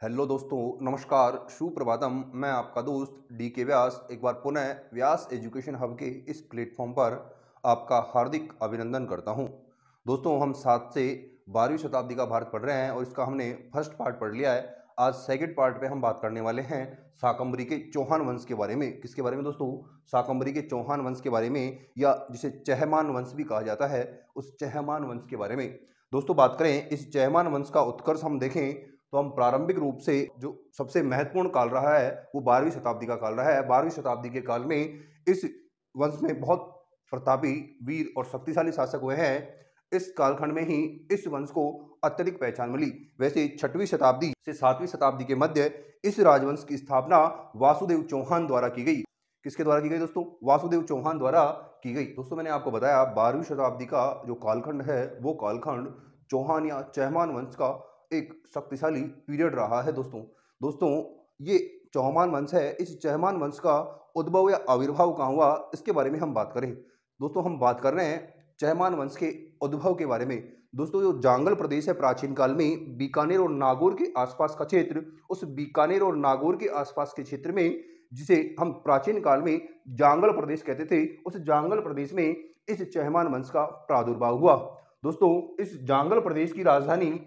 Hello दोस्तों, नमस्कार, सुप्रभातम। मैं आपका दोस्त डी के व्यास एक बार पुनः व्यास एजुकेशन हब के इस प्लेटफॉर्म पर आपका हार्दिक अभिनंदन करता हूं। दोस्तों, हम 7 से 12वीं शताब्दी का भारत पढ़ रहे हैं और इसका हमने फर्स्ट पार्ट पढ़ लिया है। आज सेकंड पार्ट पे हम बात करने वाले हैं शाकंभरी के चौहान वंश के बारे में। किसके बारे में दोस्तों? शाकंभरी के चौहान वंश के बारे में, या जिसे चहमान वंश भी कहा जाता है, उस चहमान वंश के बारे में। दोस्तों, बात करें इस चहमान वंश का उत्कर्ष हम देखें तो हम प्रारंभिक रूप से जो सबसे महत्वपूर्ण काल रहा है वो 12वीं शताब्दी का काल रहा है। 12वीं शताब्दी के काल में इस वंश में बहुत प्रतापी, वीर और शक्तिशाली शासक हुए हैं। इस कालखंड में ही इस वंश को अत्यधिक पहचान मिली। वैसे 6वीं शताब्दी से 7वीं शताब्दी के मध्य इस राजवंश की स्थापना वासुदेव चौहान द्वारा की गई। किसके द्वारा की गई दोस्तों? वासुदेव चौहान द्वारा की गई। दोस्तों, मैंने आपको बताया 12वीं शताब्दी का जो कालखंड है वो कालखंड चौहान या चहमान वंश का एक शक्तिशाली पीरियड रहा है। दोस्तों ये चौहान वंश है। इस चहमान वंश का उद्भव या आविर्भाव कहाँ हुआ, इसके बारे में हम बात करें। दोस्तों, हम बात कर रहे हैं चहमान वंश के उद्भव के बारे में। दोस्तों, जो जांगल प्रदेश है प्राचीन काल में बीकानेर और नागौर के आसपास का क्षेत्र, उस बीकानेर और नागौर के आसपास के क्षेत्र में, जिसे हम प्राचीन काल में जांगल प्रदेश कहते थे, उस जांगल प्रदेश में इस चहमान वंश का प्रादुर्भाव हुआ। दोस्तों, इस जांगल प्रदेश की राजधानी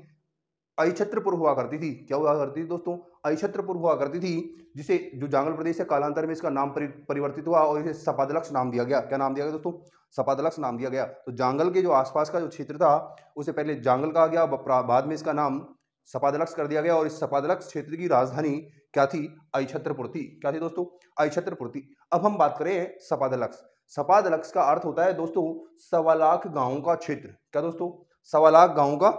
अहिछत्रपुर हुआ करती थी। क्या हुआ करती थी दोस्तों? अहिछत्रपुर हुआ करती थी, जिसे जो जांगल प्रदेश है कालांतर में इसका नाम परिवर्तित हुआ और इसे सपादलक्ष नाम दिया गया। क्या नाम दिया गया दोस्तों? सपादलक्ष नाम दिया गया। तो जांगल के जो आसपास का जो क्षेत्र था उसे पहले जांगल कहा गया, बाद में इसका नाम सपादलक्ष कर दिया गया और इस सपादलक्ष क्षेत्र की राजधानी क्या थी? अहिछत्रपुर थी। क्या थी दोस्तों? अहिछत्रपुर थी। अब हम बात करें सपादलक्ष। सपादलक्ष का अर्थ होता है दोस्तों 1.25 लाख गांवों का क्षेत्र। क्या दोस्तों? 1.25 लाख गांवों का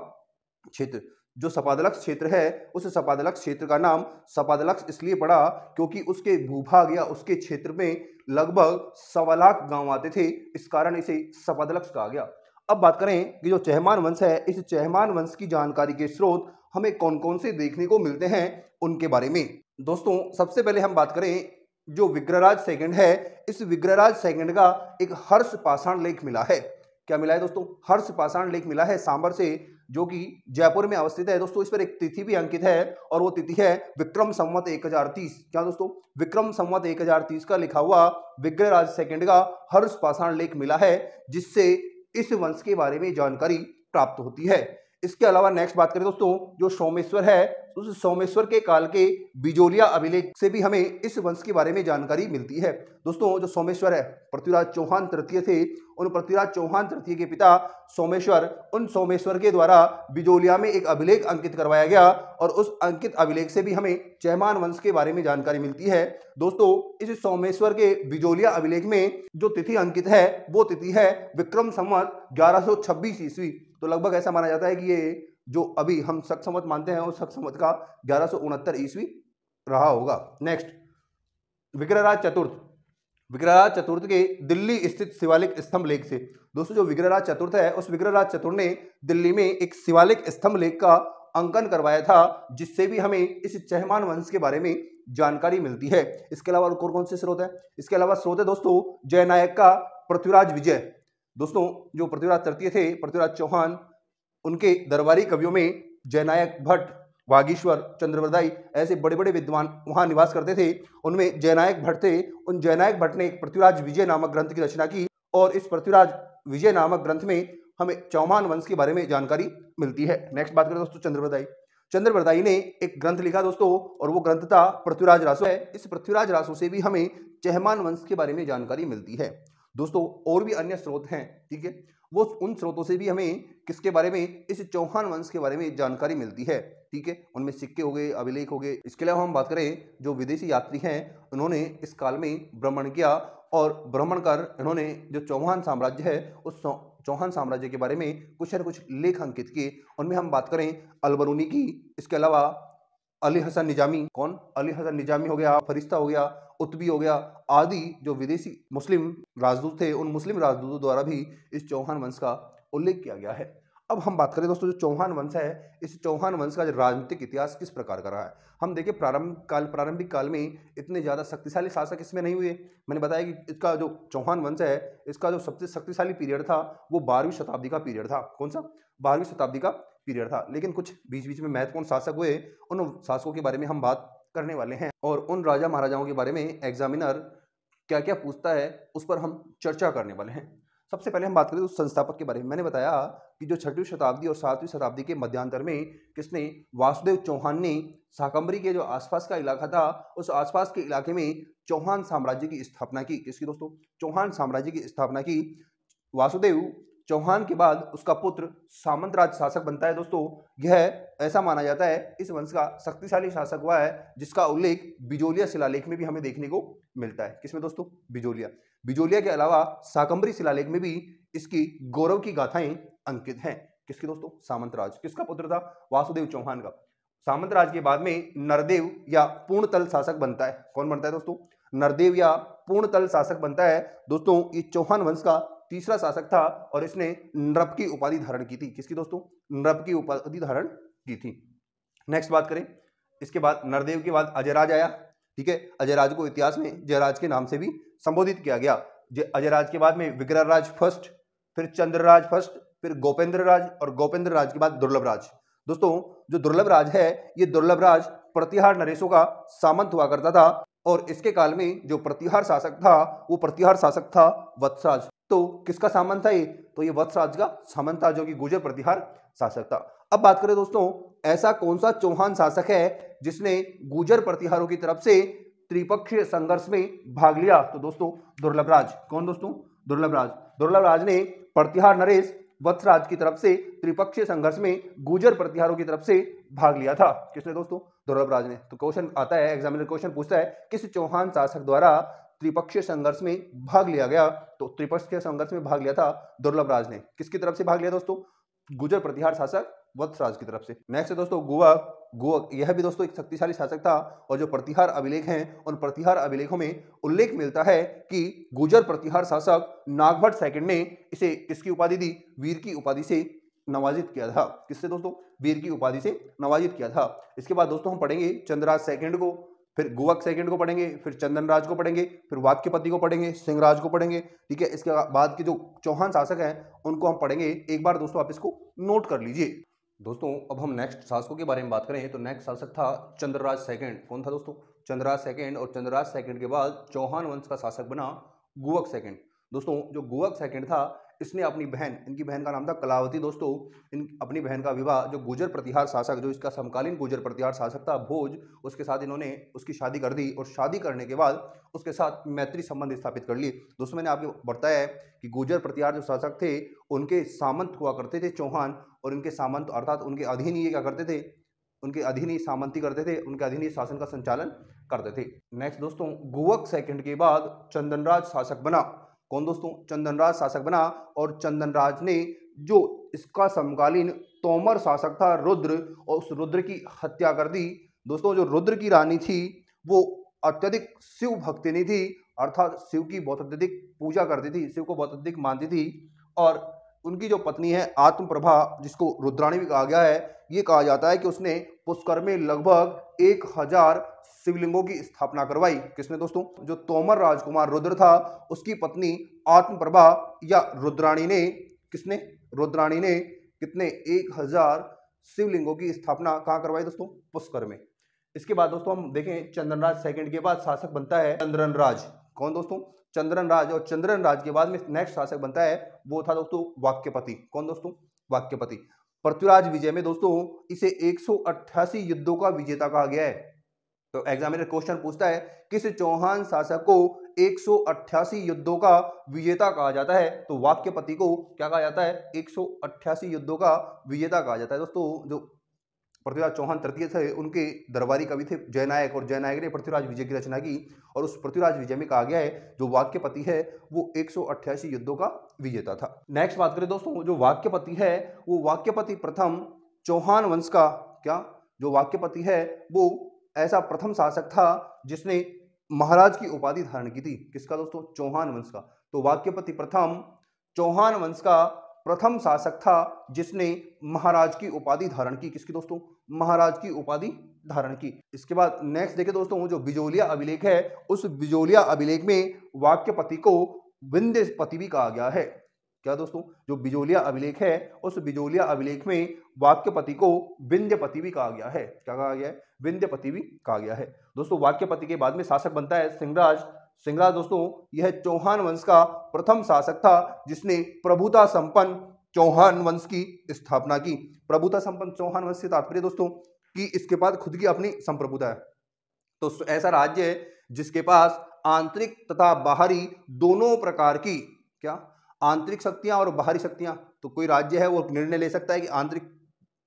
क्षेत्र। जो सपादलक्ष क्षेत्र है उस सपादलक्ष क्षेत्र का नाम सपादलक्ष इसलिए पड़ा क्योंकि उसके भूभाग या उसके क्षेत्र में लगभग 1.25 लाख गांव आते थे, इस कारण इसे सपादलक्ष कहा गया। अब बात करें कि जो चहमान वंश है, इस चहमान वंश की जानकारी के स्रोत हमें कौन कौन से देखने को मिलते हैं उनके बारे में। दोस्तों, सबसे पहले हम बात करें जो विग्रहराज सेकंड है, इस विग्रहराज सेकंड का एक हर्ष पाषाण लेख मिला है। क्या मिला है दोस्तों? हर्ष पाषाण लेख मिला है सांबर से, जो कि जयपुर में अवस्थित है। दोस्तों, इस पर एक तिथि भी अंकित है और वो तिथि है विक्रम संवत 1030। क्या दोस्तों? विक्रम संवत 1030 का लिखा हुआ विग्रहराज सेकंड का हर्ष पाषाण लेख मिला है, जिससे इस वंश के बारे में जानकारी प्राप्त होती है। इसके अलावा नेक्स्ट बात करें दोस्तों, जो सोमेश्वर है, उस सोमेश्वर के काल के बिजोलिया अभिलेख से भी हमें इस वंश के बारे में जानकारी मिलती है। दोस्तों, जो सोमेश्वर है, पृथ्वीराज चौहान तृतीय थे। उन पृथ्वीराज चौहान तृतीय के पिता सोमेश्वर, उन सोमेश्वर के द्वारा बिजोलिया में एक अभिलेख अंकित करवाया गया और उस अंकित अभिलेख से भी हमें चहमान वंश के बारे में जानकारी मिलती है। दोस्तों, इस सोमेश्वर के बिजोलिया अभिलेख में जो तिथि अंकित है वो तिथि है विक्रम संवत 1126 ईस्वी। तो लगभग ऐसा माना जाता है कि ये जो अभी हम शक संवत मानते हैं उस शक संवत का 1169 ईस्वी रहा होगा। नेक्स्ट, विग्रहराज चतुर्थ। विग्रहराज चतुर्थ के दिल्ली स्थित शिवालिक स्तंभ लेख से। दोस्तों, जो विग्रहराज चतुर्थ है उस विग्रहराज चतुर्थ ने दिल्ली में एक शिवालिक स्तंभ लेख का अंकन करवाया था, जिससे भी हमें इस चहमान वंश के बारे में जानकारी मिलती है। इसके अलावा और कौन से स्रोत है? इसके अलावा स्रोत है दोस्तों जयनायक का पृथ्वीराज विजय। दोस्तों, जो पृथ्वीराज तृतीय थे, पृथ्वीराज चौहान, उनके दरबारी कवियों में जयनायक भट्ट, वागीश्वर, चंद्रवरदाई ऐसे बड़े बड़े विद्वान वहां निवास करते थे। उनमें जयनायक भट्ट थे। उन जयनायक भट्ट ने एक पृथ्वीराज विजय नामक ग्रंथ की रचना की और इस पृथ्वीराज विजय नामक ग्रंथ में हमें चौहान वंश के बारे में जानकारी मिलती है। नेक्स्ट बात करें दोस्तों चंद्रवरदाई। चंद्रवरदाई ने एक ग्रंथ लिखा दोस्तों और वो ग्रंथ था पृथ्वीराज रासो है। इस पृथ्वीराज रासो से भी हमें चहमान वंश के बारे में जानकारी मिलती है। दोस्तों, और भी अन्य स्रोत हैं, ठीक है, वो उन स्रोतों से भी हमें किसके बारे में, इस चौहान वंश के बारे में जानकारी मिलती है, ठीक है। उनमें सिक्के हो गए, अभिलेख हो गए। इसके अलावा हम बात करें जो विदेशी यात्री हैं, उन्होंने इस काल में भ्रमण किया और भ्रमण कर इन्होंने जो चौहान साम्राज्य है उस चौहान साम्राज्य के बारे में कुछ न कुछ लेख अंकित किए। उनमें हम बात करें अलबरूनी की, इसके अलावा अली हसन निजामी, कौन? अली हसन निजामी हो गया, फरिश्ता हो गया, उत्बी हो गया, आदि जो विदेशी मुस्लिम राजदूत थे, उन मुस्लिम राजदूतों द्वारा भी इस चौहान वंश का उल्लेख किया गया है। अब हम बात करें दोस्तों जो चौहान वंश है, इस चौहान वंश का राजनीतिक इतिहास किस प्रकार का रहा है। हम देखिए प्रारंभिक काल में इतने ज़्यादा शक्तिशाली शासक इसमें नहीं हुए। मैंने बताया कि इसका जो चौहान वंश है, इसका जो सबसे शक्तिशाली पीरियड था वो 12वीं शताब्दी का पीरियड था। कौन सा? 12वीं शताब्दी का पीरियड था। लेकिन कुछ बीच बीच में महत्वपूर्ण शासक हुए, उन शासकों के बारे में हम बात करने वाले हैं और उन राजा महाराजाओं के बारे में एग्जामिनर क्या क्या पूछता है उस पर हम चर्चा करने वाले हैं। सबसे पहले हम बात करें तो संस्थापक के बारे में। मैंने बताया कि जो 6वीं शताब्दी और 7वीं शताब्दी के मध्यांतर में किसने, वासुदेव चौहान ने शाकंभरी के जो आसपास का इलाका था उस आसपास के इलाके में चौहान साम्राज्य की स्थापना की। किसकी दोस्तों? चौहान साम्राज्य की स्थापना की। वासुदेव चौहान के बाद उसका पुत्र सामंतराज शासक बनता है। दोस्तों यह ऐसा माना जाता है इस वंश का शक्तिशाली शासक हुआ है जिसका उल्लेख बिजोलिया शिलालेख में भी हमें देखने को मिलता है। किसमें दोस्तों? बिजोलिया। बिजोलिया के अलावा शाकंभरी शिलालेख में भी इसकी गौरव की गाथाएं अंकित हैं। किसकी दोस्तों? सामंतराज। किसका पुत्र था? वासुदेव चौहान का। सामंतराज के बाद में नरदेव या पूर्णतल शासक बनता है। कौन बनता है दोस्तों? नरदेव या पूर्णतल शासक बनता है। दोस्तों ये चौहान वंश का तीसरा शासक था और इसने नृप की उपाधि धारण की थी। किसकी दोस्तों? नृप की उपाधि धारण की थी। नेक्स्ट बात करें, इसके बाद नरदेव के बाद अजयराज आया। ठीक है, अजयराज को इतिहास में जयराज के नाम से भी संबोधित किया गया। अजयराज के बाद में विग्रहराज फर्स्ट, फिर चंद्रराज फर्स्ट, फिर गोपेंद्र राज और गोपेंद्र राज के बाद दुर्लभ राज। दोस्तों जो दुर्लभ राज है ये दुर्लभ राज प्रतिहार नरेशों का सामंत हुआ करता था और इसके काल में जो प्रतिहार शासक था वो प्रतिहार शासक था वत्सराज। तो किसका सामंत था ये? तो ये वत्सराज का सामंत था जो कि गुर्जर प्रतिहार शासक था। अब बात करें दोस्तों ऐसा कौन सा चौहान शासक है जिसने गुर्जर प्रतिहारों की तरफ से त्रिपक्षीय संघर्ष में भाग लिया? तो दोस्तों दुर्लभ राज। कौन दोस्तों? दुर्लभ राज। दुर्लभ राज ने प्रतिहार नरेश वत्सराज की तरफ से त्रिपक्षीय संघर्ष में गुर्जर प्रतिहारों की तरफ से भाग लिया था। किसने दोस्तों? दुर्लभ राज ने। तो क्वेश्चन आता है, एग्जामिनर क्वेश्चन पूछता है किस चौहान शासक द्वारा त्रिपक्षीय संघर्ष में भाग लिया गया? तो त्रिपक्षीय संघर्ष में भाग लिया था दुर्लभ राज ने। किसकी तरफ से भाग लिया दोस्तों? गुर्जर प्रतिहार शासक वत्सराज की तरफ से। नेक्स्ट है दोस्तों गुवक। गुवक यह भी दोस्तों एक शक्तिशाली शासक था और जो प्रतिहार अभिलेख हैं उन प्रतिहार अभिलेखों में उल्लेख मिलता है कि गुर्जर प्रतिहार शासक नागभट्ट सेकंड ने इसे किसकी उपाधि दी? वीर की उपाधि से नवाजित किया था। किससे दोस्तों? वीर की उपाधि से नवाजित किया था। इसके बाद दोस्तों हम पढ़ेंगे चंद्रराज सेकंड को, फिर गुवक सेकंड को पढ़ेंगे, फिर चंदनराज को पढ़ेंगे, फिर वाक्यपति को पढ़ेंगे, सिंहराज को पढ़ेंगे। ठीक है, इसके बाद के जो चौहान शासक हैं उनको हम पढ़ेंगे। एक बार दोस्तों आप इसको नोट कर लीजिए। दोस्तों अब हम नेक्स्ट शासकों के बारे में बात करें तो नेक्स्ट शासक था चंद्रराज सेकंड। कौन था दोस्तों? चंद्रराज सेकंड। और चंद्रराज सेकंड के बाद चौहान वंश का शासक बना गुवक सेकंड। दोस्तों जो गुवक सेकंड था इसने अपनी बहन, इनकी बहन का नाम था कलावती। दोस्तों इन अपनी बहन का विवाह जो गुर्जर प्रतिहार शासक, जो इसका समकालीन गुर्जर प्रतिहार शासक था भोज, उसके साथ इन्होंने उसकी शादी कर दी और शादी करने के बाद उसके साथ मैत्री संबंध स्थापित कर लिए। दोस्तों मैंने आपको बताया है कि गुर्जर प्रतिहार जो शासक थे उनके सामंत हुआ करते थे चौहान, और इनके सामंत अर्थात उनके अधीन ये क्या करते थे? उनके अधीन ही सामंती करते थे, उनके अधीन ही शासन का संचालन करते थे। नेक्स्ट दोस्तों गुवक सेकंड के बाद चंदनराज शासक बना। कौन दोस्तों? चंदनराज शासक बना। और चंदनराज ने जो इसका समकालीन तोमर शासक था रुद्र, और उस रुद्र की हत्या कर दी। दोस्तों जो रुद्र की रानी थी वो अत्यधिक शिव भक्तिनी थी, अर्थात शिव की बहुत अत्यधिक पूजा करती थी, शिव को बहुत अधिक मानती थी। और उनकी जो पत्नी है आत्मप्रभा, जिसको रुद्राणी भी कहा गया है, ये कहा जाता है कि उसने पुष्कर में लगभग 1000 शिवलिंगों की स्थापना करवाई। किसने दोस्तों? जो तोमर राजकुमार रुद्र था उसकी पत्नी आत्मप्रभा या रुद्राणी ने, किसने? रुद्राणी ने कितने? 1000 शिवलिंगों की स्थापना कहाँ करवाई दोस्तों? पुष्कर में। इसके बाद दोस्तों हम देखें चंद्रराज सेकंड के बाद शासक बनता है चंद्रनराज। कौन दोस्तों? चंद्रनराज। और चंद्रनराज के बाद में नेक्स्ट शासक बनता है वो था दोस्तों वाक्यपति। कौन दोस्तों? वाक्यपति। पृथ्वीराज विजय में दोस्तों इसे 188 युद्धों का विजेता कहा गया है। तो एग्जामिनर क्वेश्चन पूछता है किस चौहान शासक को 188 युद्धों का विजेता कहा जाता है? तो वाक्यपति को क्या कहा जाता है? 188 युद्धों का विजेता कहा जाता है। दोस्तों जो पृथ्वीराज चौहान तृतीय थे उनके दरबारी कवि थे जयनायक, और जयनायक ने पृथ्वीराज विजय की रचना की, और उस पृथ्वीराज विजय में कहा गया है जो वाक्यपति है वो 188 युद्धों का विजेता था। नेक्स्ट बात करें दोस्तों, जो वाक्यपति है वो वाक्यपति प्रथम चौहान वंश का, क्या जो वाक्यपति है वो ऐसा प्रथम शासक था जिसने महाराज की उपाधि धारण की थी। किसका दोस्तों? चौहान वंश का। तो वाक्यपति प्रथम चौहान वंश का प्रथम शासक था जिसने महाराज की उपाधि धारण की। किसकी दोस्तों? महाराज की उपाधि धारण की। इसके बाद नेक्स्ट देखिए दोस्तों, जो बिजोलिया अभिलेख है उस बिजोलिया अभिलेख में वाक्यपति को विंध्यपति भी कहा गया है। क्या दोस्तों, जो बिजोलिया अभिलेख है उस बिजोलिया अभिलेख में वाक्यपति को विंध्यपति भी कहा गया है। क्या कहा गया है? विंध्यपति भी कहा गया है। दोस्तों वाक्यपति के बाद में शासक बनता है सिंहराज। सिंहराज दोस्तों यह चौहान वंश का प्रथम शासक था जिसने प्रभुता संपन्न चौहान वंश की स्थापना की। प्रभुता संपन्न चौहान वंश से तात्पर्य दोस्तों कि इसके पास खुद की अपनी संप्रभुता है। तो ऐसा राज्य है जिसके पास आंतरिक तथा बाहरी दोनों प्रकार की, क्या, आंतरिक शक्तियां और बाहरी शक्तियां। तो कोई राज्य है वो निर्णय ले सकता है कि आंतरिक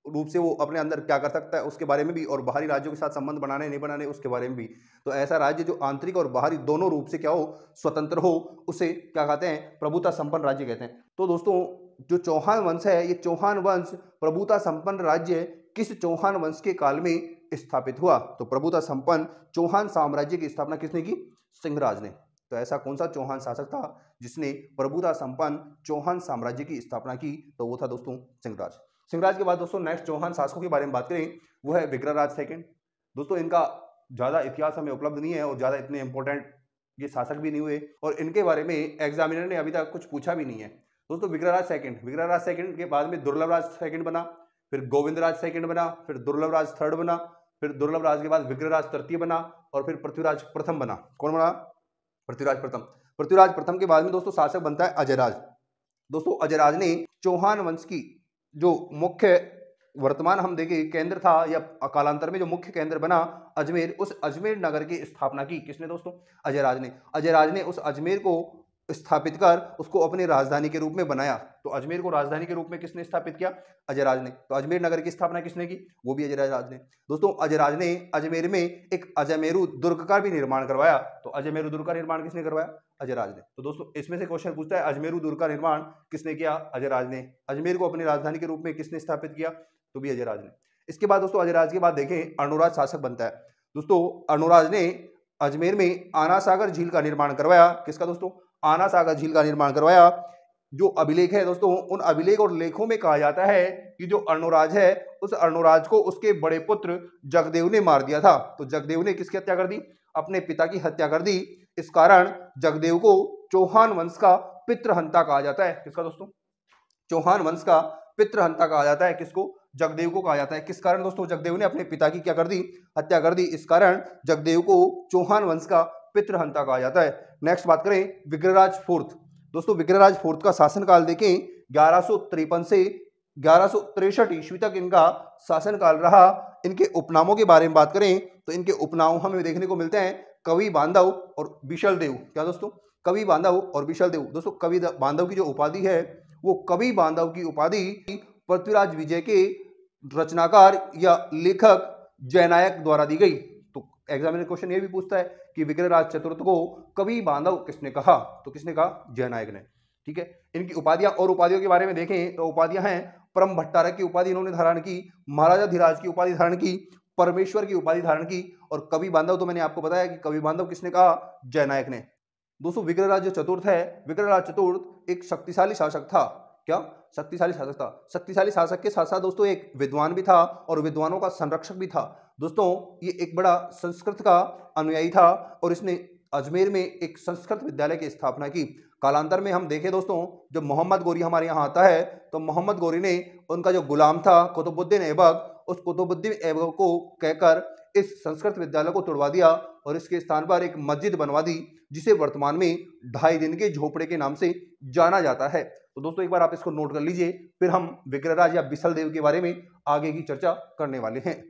रूप से वो अपने अंदर क्या कर सकता है उसके बारे में भी, और बाहरी राज्यों के साथ संबंध बनाने नहीं बनाने उसके बारे में भी। तो ऐसा राज्य जो आंतरिक और बाहरी दोनों रूप से क्या हो, स्वतंत्र हो, उसे क्या कहते हैं? प्रभुता संपन्न राज्य कहते हैं। तो दोस्तों जो चौहान वंश है, ये चौहान वंश प्रभुता संपन्न राज्य किस चौहान वंश के काल में स्थापित हुआ? तो प्रभुता संपन्न चौहान साम्राज्य की स्थापना किसने की? सिंहराज ने। तो ऐसा कौन सा चौहान शासक था जिसने प्रभुता संपन्न चौहान साम्राज्य की स्थापना की? तो वो था दोस्तों सिंहराज। सिंहराज के बाद दोस्तों नेक्स्ट चौहान शासकों के बारे में बात करें, वो है विग्रहराज सेकंड। दोस्तों इनका ज्यादा इतिहास हमें उपलब्ध नहीं है और ज्यादा इतने इंपॉर्टेंट ये शासक भी नहीं हुए और इनके बारे में एग्जामिनर ने अभी तक कुछ पूछा भी नहीं है। दोस्तों विग्रहराज सेकंड के बाद में दुर्लभराज सेकंड बना, फिर गोविंदराज सेकंड बना, फिर दुर्लभराज थर्ड बना, फिर दुर्लभराज के बाद विग्रहराज तृतीय बना और फिर पृथ्वीराज प्रथम बना। कौन बना? पृथ्वीराज प्रथम। पृथ्वीराज प्रथम के बाद में दोस्तों शासक बनता है अजयराज। दोस्तों अजयराज ने चौहान वंश की जो मुख्य वर्तमान हम देखें केंद्र था या कालांतर में जो मुख्य केंद्र बना अजमेर, उस अजमेर नगर की स्थापना की। किसने दोस्तों? अजयराज ने। अजयराज ने उस अजमेर को स्थापित कर उसको अपनी राजधानी के रूप में बनाया। तो अजमेर को राजधानी के रूप में किसने स्थापित किया? अजयराज ने। तो अजमेर नगर की स्थापना किसने की? वो भी अजयराज ने। दोस्तों अजयराज ने अजमेर में एक अजमेरू दुर्ग का भी निर्माण करवाया। तो अजमेरू दुर्ग का निर्माण किसने करवाया? अजयराज ने। तो दोस्तों इसमें से क्वेश्चन पूछता है अजमेरू दुर्ग का निर्माण किसने किया? अजयराज ने। अजमेर को अपनी राजधानी के रूप में किसने स्थापित किया? तो भी अजयराज ने। इसके बाद दोस्तों अजयराज के बाद देखें अर्णोराज शासक बनता है। दोस्तों अर्णोराज ने अजमेर में आना सागर झील का निर्माण करवाया। किसका दोस्तों? आना सागर झील का निर्माण करवाया। जो अभिलेख है दोस्तों उन अभिलेख और लेखों में कहा जाता है कि जो अर्णोराज है उस अर्णोराज को उसके बड़े पुत्र जगदेव ने मार दिया था। तो जगदेव ने किसकी हत्या कर दी? अपने पिता की हत्या कर दी। इस कारण जगदेव को चौहान वंश का पितृहंता कहा जाता है। किसका दोस्तों? चौहान वंश का पितृहंता कहा जाता है। किसको? जगदेव को कहा जाता है। किस कारण दोस्तों? जगदेव ने अपने पिता की क्या कर दी? हत्या कर दी। इस कारण जगदेव को चौहान वंश का पितृहंता कहा जाता है। नेक्स्ट बात करें विग्रहराज फोर्थ। दोस्तों विग्रहराज फोर्थ का शासनकाल देखें 1153 से 1163 ईस्वी तक इनका शासनकाल रहा। इनके उपनामों के बारे में बात करें तो इनके उपनाम हमें देखने को मिलते हैं कवि बांधव और विशल देव। क्या दोस्तों? कवि बांधव और विशल देव। दोस्तों कवि बांधव की जो उपाधि है वो कवि बांधव की उपाधि पृथ्वीराज विजय के रचनाकार या लेखक जयनायक द्वारा दी गई। तो एग्जामिनर क्वेश्चन ये भी पूछता है कि विग्रहराज चतुर्थ को कवि बांधव किसने कहा? तो किसने कहा? जयनायक ने। ठीक है। इनकी उपाधियां और उपाधियों के बारे में देखें तो उपाधियां हैं परम भट्टारक की उपाधि इन्होंने धारण की, महाराजा धीराज की उपाधि धारण की, परमेश्वर की उपाधि धारण की और कवि बांधव तो मैंने आपको बताया कि कवि बांधव किसने कहा? जयनायक ने। दोस्तों विग्रहराज जो चतुर्थ है, विग्रहराज चतुर्थ एक शक्तिशाली शासक था। क्या? शक्तिशाली शासक था। शक्तिशाली शासक के साथ साथ दोस्तों एक विद्वान भी था और विद्वानों का संरक्षक भी था। दोस्तों ये एक बड़ा संस्कृत का अनुयायी था और इसने अजमेर में एक संस्कृत विद्यालय की स्थापना की। कालांतर में हम देखें दोस्तों जब मोहम्मद गोरी हमारे यहाँ आता है तो मोहम्मद गोरी ने उनका जो गुलाम था कुतुबुद्दीन ऐबक, उस कुतुबुद्दीन ऐबक को कहकर इस संस्कृत विद्यालय को तोड़वा दिया और इसके स्थान पर एक मस्जिद बनवा दी जिसे वर्तमान में 2.5 दिन के झोपड़े के नाम से जाना जाता है। तो दोस्तों एक बार आप इसको नोट कर लीजिए, फिर हम विग्रहराज या बिसल देव के बारे में आगे की चर्चा करने वाले हैं।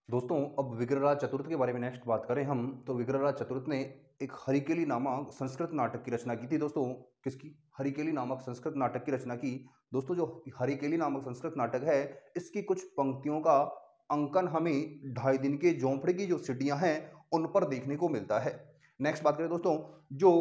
दोस्तों अब विग्रहराज चतुर्थ के बारे में नेक्स्ट बात करें हम तो विग्रहराज चतुर्थ ने एक हरिकेली नामक संस्कृत नाटक की रचना की थी। दोस्तों किसकी? हरिकेली नामक संस्कृत नाटक की रचना की। दोस्तों जो हरिकेली नामक संस्कृत नाटक है इसकी कुछ पंक्तियों का अंकन हमें 2.5 दिन के झोंपड़े की जो सिटियां हैं उन पर देखने को मिलता है। नेक्स्ट बात करें दोस्तों जो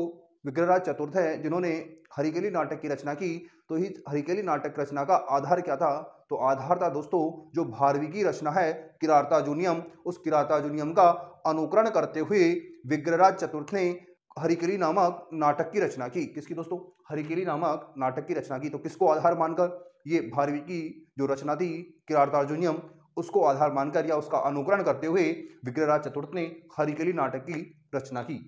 विग्रहराज चतुर्थ है जिन्होंने हरिकेली नाटक की रचना की, तो इस हरिकेली नाटक रचना का आधार क्या था? तो आधार था दोस्तों जो भारवी की रचना है किरातार्जुनीयम, उस किरातार्जुनीयम का अनुकरण करते हुए विग्रहराज चतुर्थ ने हरिकेली नामक नाटक की रचना की। किसकी दोस्तों? हरिकेली नामक नाटक की रचना की। तो किसको आधार मानकर? ये भारवी की जो रचना थी किरातार्जुनीयम उसको आधार मानकर या उसका अनुकरण करते हुए विग्रहराज चतुर्थ ने हरिकेली नाटक की रचना की।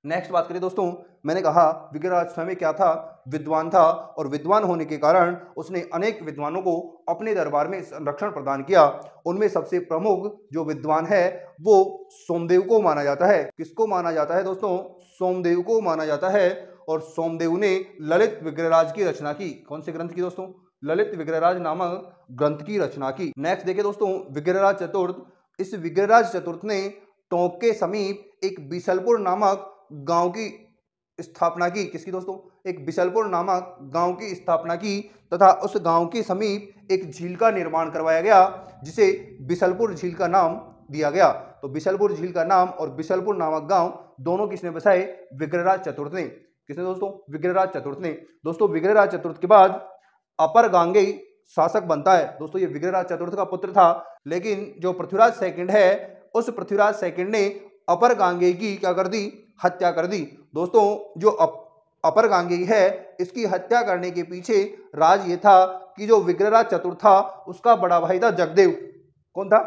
नेक्स्ट बात करें दोस्तों, मैंने कहा विग्रहराज स्वयं क्या था, विद्वान था, और विद्वान होने के कारण उसने अनेक विद्वानों को अपने दरबार में संरक्षण प्रदान किया। उनमें सबसे प्रमुख जो विद्वान है वो सोमदेव को माना जाता है। किसको माना जाता है दोस्तों? सोमदेव को माना जाता है। और सोमदेव ने ललित विग्रहराज की रचना की। कौन से ग्रंथ की दोस्तों? ललित विग्रहराज नामक ग्रंथ की रचना की। नेक्स्ट देखिए दोस्तों, विग्रहराज चतुर्थ। इस विग्रहराज चतुर्थ ने टोंक के समीप एक बिसलपुर नामक गांव की स्थापना की। किसकी दोस्तों? एक बिसलपुर नामक गांव की स्थापना की तथा उस गांव के समीप एक झील का निर्माण करवाया गया जिसे बिसलपुर झील का नाम दिया गया। तो बिसलपुर झील का नाम और बिसलपुर नामक गांव दोनों किसने बसाए? विग्रहराज चतुर्थ ने। किसने दोस्तों? विग्रहराज चतुर्थ ने। दोस्तों विग्रहराज चतुर्थ के बाद अपर गांगेय शासक बनता है। दोस्तों ये विग्रहराज चतुर्थ का पुत्र था, लेकिन जो पृथ्वीराज सेकंड है उस पृथ्वीराज सेकंड ने अपर गांगेय की क्या कर दी? हत्या कर दी। दोस्तों जो अपर गांगेय है इसकी हत्या करने के पीछे राज ये था कि जो विग्रहराज चतुर्थ था उसका बड़ा भाई था जगदेव। कौन था?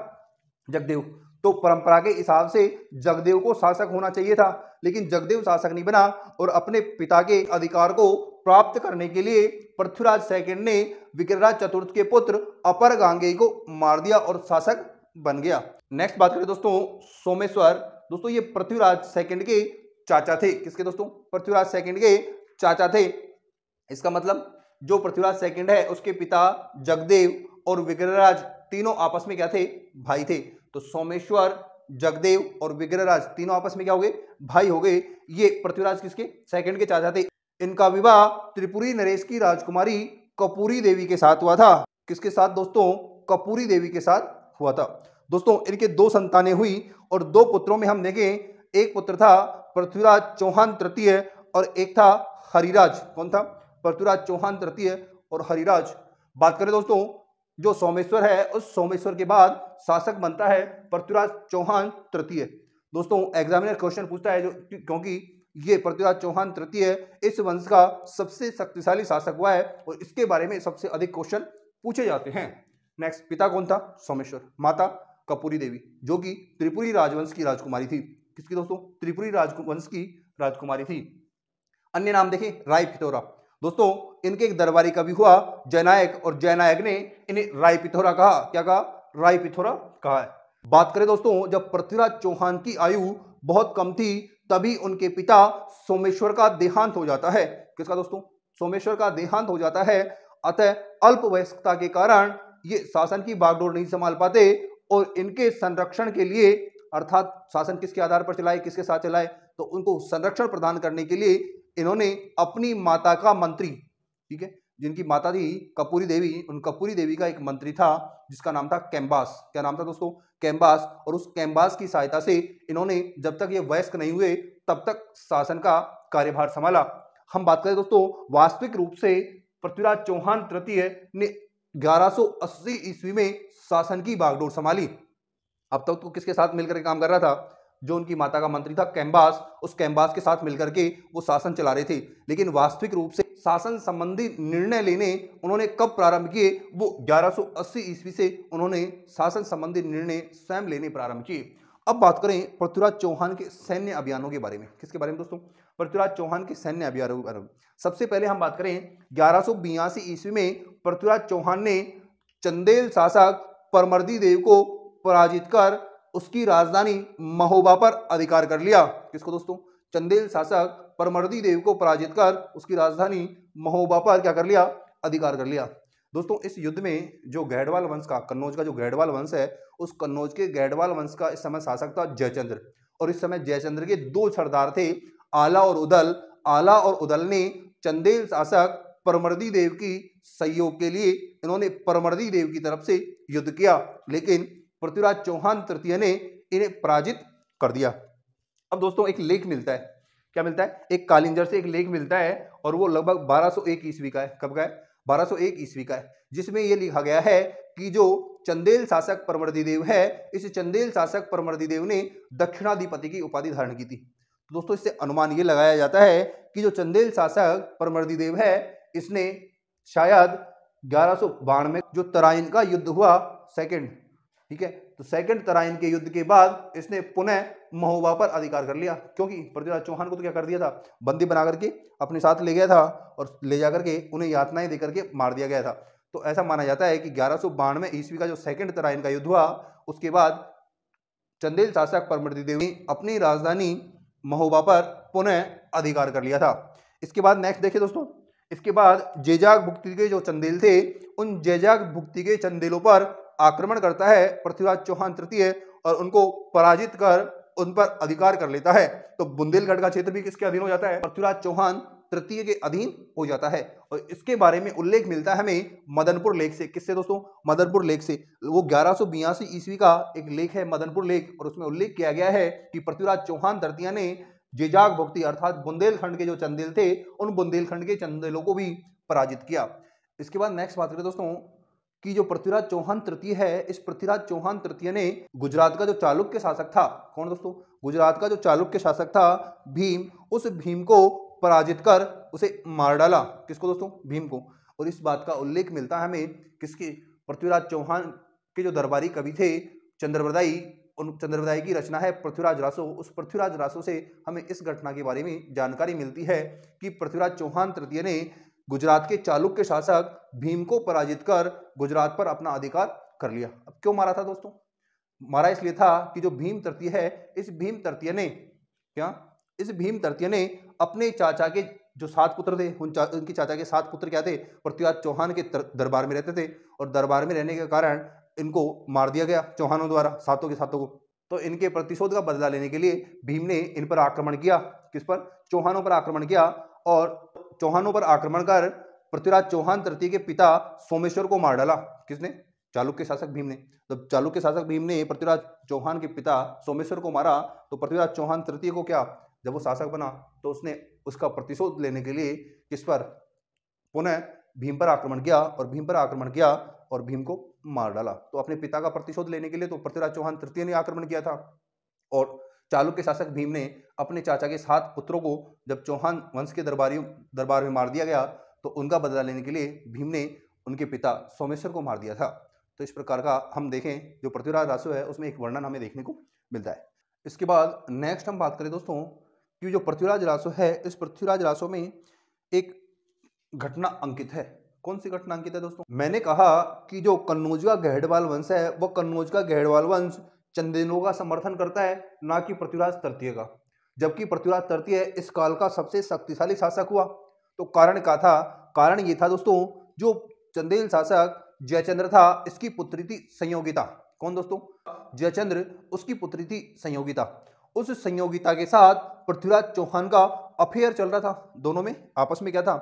जगदेव। तो परंपरा के हिसाब से जगदेव को शासक होना चाहिए था, लेकिन जगदेव शासक नहीं बना और अपने पिता के अधिकार को प्राप्त करने के लिए पृथ्वीराज सेकंड ने विग्रहराज चतुर्थ के पुत्र अपर गांगेय को मार दिया और शासक बन गया। नेक्स्ट बात करें दोस्तों, सोमेश्वर। दोस्तों ये पृथ्वीराज सेकंड के चाचा थे। किसके दोस्तों? पृथ्वीराज सेकंड के चाचा थे। इसका मतलब जो पृथ्वीराज सेकंड है उसके पिता जगदेव और विग्रहराज तीनों आपस में क्या थे? भाई थे। तो सोमेश्वर, जगदेव और विग्रहराज तीनों आपस में क्या हो गए? भाई हो गए। ये पृथ्वीराज किसके? सेकंड के चाचा थे। इनका विवाह त्रिपुरी नरेश की राजकुमारी कपूरी देवी के साथ हुआ था। किसके साथ दोस्तों? कपूरी देवी के साथ हुआ था। दोस्तों इनके दो संतानें हुई और दो पुत्रों में हम देखें, एक पुत्र था पृथ्वीराज चौहान तृतीय और एक था हरिराज। कौन था? पृथ्वीराज चौहान तृतीय और हरिराज। बात करें दोस्तों, जो सोमेश्वर है उस सोमेश्वर के बाद शासक बनता है पृथ्वीराज चौहान तृतीय। दोस्तों एग्जामिनर क्वेश्चन पूछता है जो क्योंकि ये पृथ्वीराज चौहान तृतीय इस वंश का सबसे शक्तिशाली शासक हुआ है और इसके बारे में सबसे अधिक क्वेश्चन पूछे जाते हैं। नेक्स्ट, पिता कौन था? सोमेश्वर। माता कपूरी देवी जो कि त्रिपुरी राजवंश की राजकुमारी थी। किसकी दोस्तों? त्रिपुरी राजवंश की राजकुमारी थी। अन्य नाम देखें, राय पिथौरा। दोस्तों इनके एक दरबारी कवि हुआ जयनायक और जयनायक ने इन्हें राय पिथौरा कहा। क्या कहा? राय पिथौरा कहा है। बात करें दोस्तों, जब पृथ्वीराज चौहान की आयु बहुत कम थी तभी उनके पिता सोमेश्वर का देहांत हो जाता है। किसका दोस्तों? सोमेश्वर का देहांत हो जाता है। अतः अल्प वयस्कता के कारण ये शासन की बागडोर नहीं संभाल पाते और इनके संरक्षण के लिए, अर्थात शासन किसके आधार पर चलाए, किसके साथ चलाए, तो उनको संरक्षण प्रदान करने के लिए इन्होंने अपनी माता का मंत्री, ठीक है, जिनकी माता थी कपूरी देवी, उन कपूरी देवी का एक मंत्री था जिसका नाम था कैम्बास। क्या नाम था दोस्तों? कैम्बास। और उस कैम्बास की सहायता से इन्होंने जब तक ये वयस्क नहीं हुए तब तक शासन का कार्यभार संभाला। हम बात करें दोस्तों, वास्तविक रूप से पृथ्वीराज चौहान तृतीय ने 1180 ईस्वी में शासन की बागडोर संभाली। अब तक तो किसके साथ मिलकर के काम कर रहा था? जो उनकी माता का मंत्री था कैम्बास, उस कैम्बास के साथ मिलकर के वो शासन चला रहे थे। लेकिन वास्तविक रूप से शासन संबंधी निर्णय लेने उन्होंने कब प्रारंभ किए? वो 1180 ईस्वी से उन्होंने शासन संबंधी निर्णय स्वयं लेने प्रारंभ किए। अब बात करें पृथ्वीराज चौहान के सैन्य अभियानों के बारे में। किसके बारे में दोस्तों? पृथ्वीराज चौहान के सैन्य अभियानों के बारे में। सबसे पहले हम बात करें 1182 ईस्वी में पृथ्वीराज चौहान ने चंदेल शासक परमर्दी देव को पराजित कर उसकी राजधानी महोबा पर अधिकार कर लिया। किसको दोस्तों? चंदेल शासक परमर्दी देव को पराजित कर उसकी राजधानी महोबा पर क्या कर लिया? अधिकार कर लिया। दोस्तों इस युद्ध में जो गैडवाल वंश का, कन्नौज का जो गैडवाल वंश है, उस कन्नौज के गैडवाल वंश का इस समय शासक था जयचंद्र। और इस समय जयचंद्र के दो सरदार थे, आला और उदल। आला और उदल ने चंदेल शासक परमर्दी देव की सहयोग के लिए इन्होंने परमर्दी देव की तरफ से युद्ध किया, लेकिन पृथ्वीराज चौहान तृतीय ने इन्हें पराजित कर दिया। अब दोस्तों एक लेख मिलता है। क्या मिलता है? एक कालिंजर से एक लेख मिलता है और वो लगभग 1201 ईस्वी का है। कब का है? 1201 ईस्वी का है, जिसमें यह लिखा गया है कि जो चंदेल शासक परमर्दी देव है, इस चंदेल शासक परमर्दी देव ने दक्षिणाधिपति की उपाधि धारण की थी। तो दोस्तों इससे अनुमान ये लगाया जाता है कि जो चंदेल शासक परमर्दी देव है, इसने शायद 1192 में जो तराइन का युद्ध हुआ सेकंड, ठीक है, तो सेकंड तराइन के युद्ध के बाद इसने पुनः महोबा पर अधिकार कर लिया, क्योंकि पृथ्वीराज चौहान को तो क्या कर दिया था, बंदी बना करके अपने साथ ले गया था और ले जा करके उन्हें यातनाएं दे करके मार दिया गया था। तो ऐसा माना जाता है कि 1192 ईस्वी का जो सेकंड तराइन का युद्ध हुआ, उसके बाद चंदेल शासक परमृतिदेव ने अपनी राजधानी महोबा पर पुनः अधिकार कर लिया था। इसके बाद नेक्स्ट देखिए दोस्तों, इसके बाद जेजाग भुक्ति के जो चंदेल थे, उन जेजाग भुक्ति के चंदेलों पर आक्रमण करता है पृथ्वीराज चौहान तृतीय और उनको पराजित कर उन पर अधिकार कर लेता है। तो बुंदेलखंड का क्षेत्र भी किसके अधीन हो जाता है, पृथ्वीराज चौहान तृतीय के अधीन हो जाता है। और इसके बारे में उल्लेख मिलता है हमें मदनपुर लेख से। किससे दोस्तों, मदनपुर लेख से। वो 1182 ईस्वी का एक लेख है मदनपुर लेख, और उसमें उल्लेख किया गया है कि पृथ्वीराज चौहान तृतीय ने जेजाग भुक्ति अर्थात बुंदेलखंड के जो चंदेल थे, उन बुंदेलखंड के चंदेलों को भी पराजित किया। इसके बाद नेक्स्ट बात करें दोस्तों कि जो पृथ्वीराज चौहान तृतीय है, इस पृथ्वीराज चौहान तृतीय ने गुजरात का जो चालुक्य शासक था, कौन दोस्तों, गुजरात का जो चालुक्य शासक था भीम, उस भीम को पराजित कर उसे मार डाला। किसको दोस्तों, भीम को। और इस बात का उल्लेख मिलता है हमें किसके, पृथ्वीराज चौहान के जो दरबारी कवि थे चंद्रवरदाई, उन चंद्रवरदाई की रचना है पृथ्वीराज रासो। उस पृथ्वीराज रासो से हमें इस घटना के बारे में जानकारी मिलती है कि पृथ्वीराज चौहान तृतीय ने गुजरात के चालुक्य शासक भीम को पराजित कर गुजरात पर अपना अधिकार कर लिया। अब क्यों मारा था दोस्तों, मारा इसलिए था कि जो भीम तृतीय है, इस भीम तृतीय ने क्या, इस भीम तृतीय ने अपने चाचा के जो 7 पुत्र थे, उनके चाचा के 7 पुत्र क्या थे, पृथ्वीराज चौहान के दरबार में रहते थे, और दरबार में रहने के कारण इनको मार दिया गया चौहानों द्वारा, सातों के सातों को। तो इनके प्रतिशोध का बदला लेने के लिए भीम ने इन पर आक्रमण किया। किस पर, चौहानों पर आक्रमण किया, और चौहानों पर आक्रमण कर पृथ्वीराज चौहान तृतीय के पिता सोमेश्वर को मार डाला। किसने, चालुक्य शासक भीम ने। जब चालुक्य शासक भीम ने पृथ्वीराज चौहान के पिता सोमेश्वर को मारा, तो पृथ्वीराज चौहान तृतीय को क्या, जब वो शासक बना तो उसने उसका प्रतिशोध लेने के लिए किस पर, पुनः भीम पर आक्रमण किया, और भीम पर आक्रमण किया और भीम को मार डाला। तो अपने पिता का प्रतिशोध लेने के लिए तो पृथ्वीराज चौहान तृतीय ने आक्रमण किया था, और चालुक्य शासक भीम ने अपने चाचा के 7 पुत्रों को जब चौहान वंश के दरबार में मार दिया गया, तो उनका बदला लेने के लिए भीम ने उनके पिता सोमेश्वर को मार दिया था। तो इस प्रकार का हम देखें जो पृथ्वीराज रासो है उसमें एक वर्णन हमें देखने को मिलता है। इसके बाद नेक्स्ट हम बात करें दोस्तों कि जो पृथ्वीराज रासो है, इस पृथ्वीराज रासो में एक घटना अंकित है। कौन सी घटना अंकित है दोस्तों, मैंने कहा कि जो कन्नौज का गहड़वाल वंश है, वह कन्नौज का गहड़वाल वंश चंदेलों का समर्थन करता है, ना कि पृथ्वीराज तृतीय का। जबकि पृथ्वीराज तृतीय इस काल का सबसे शक्तिशाली शासक हुआ। तो कारण क्या था, कारण ये था दोस्तों, जो चंदेल शासक जयचंद्र था, इसकी पुत्री थी संयोगिता। कौन दोस्तों, जयचंद्र, उसकी पुत्री थी संयोगिता। उस संयोगिता के साथ पृथ्वीराज चौहान का अफेयर चल रहा था, दोनों में आपस में क्या था,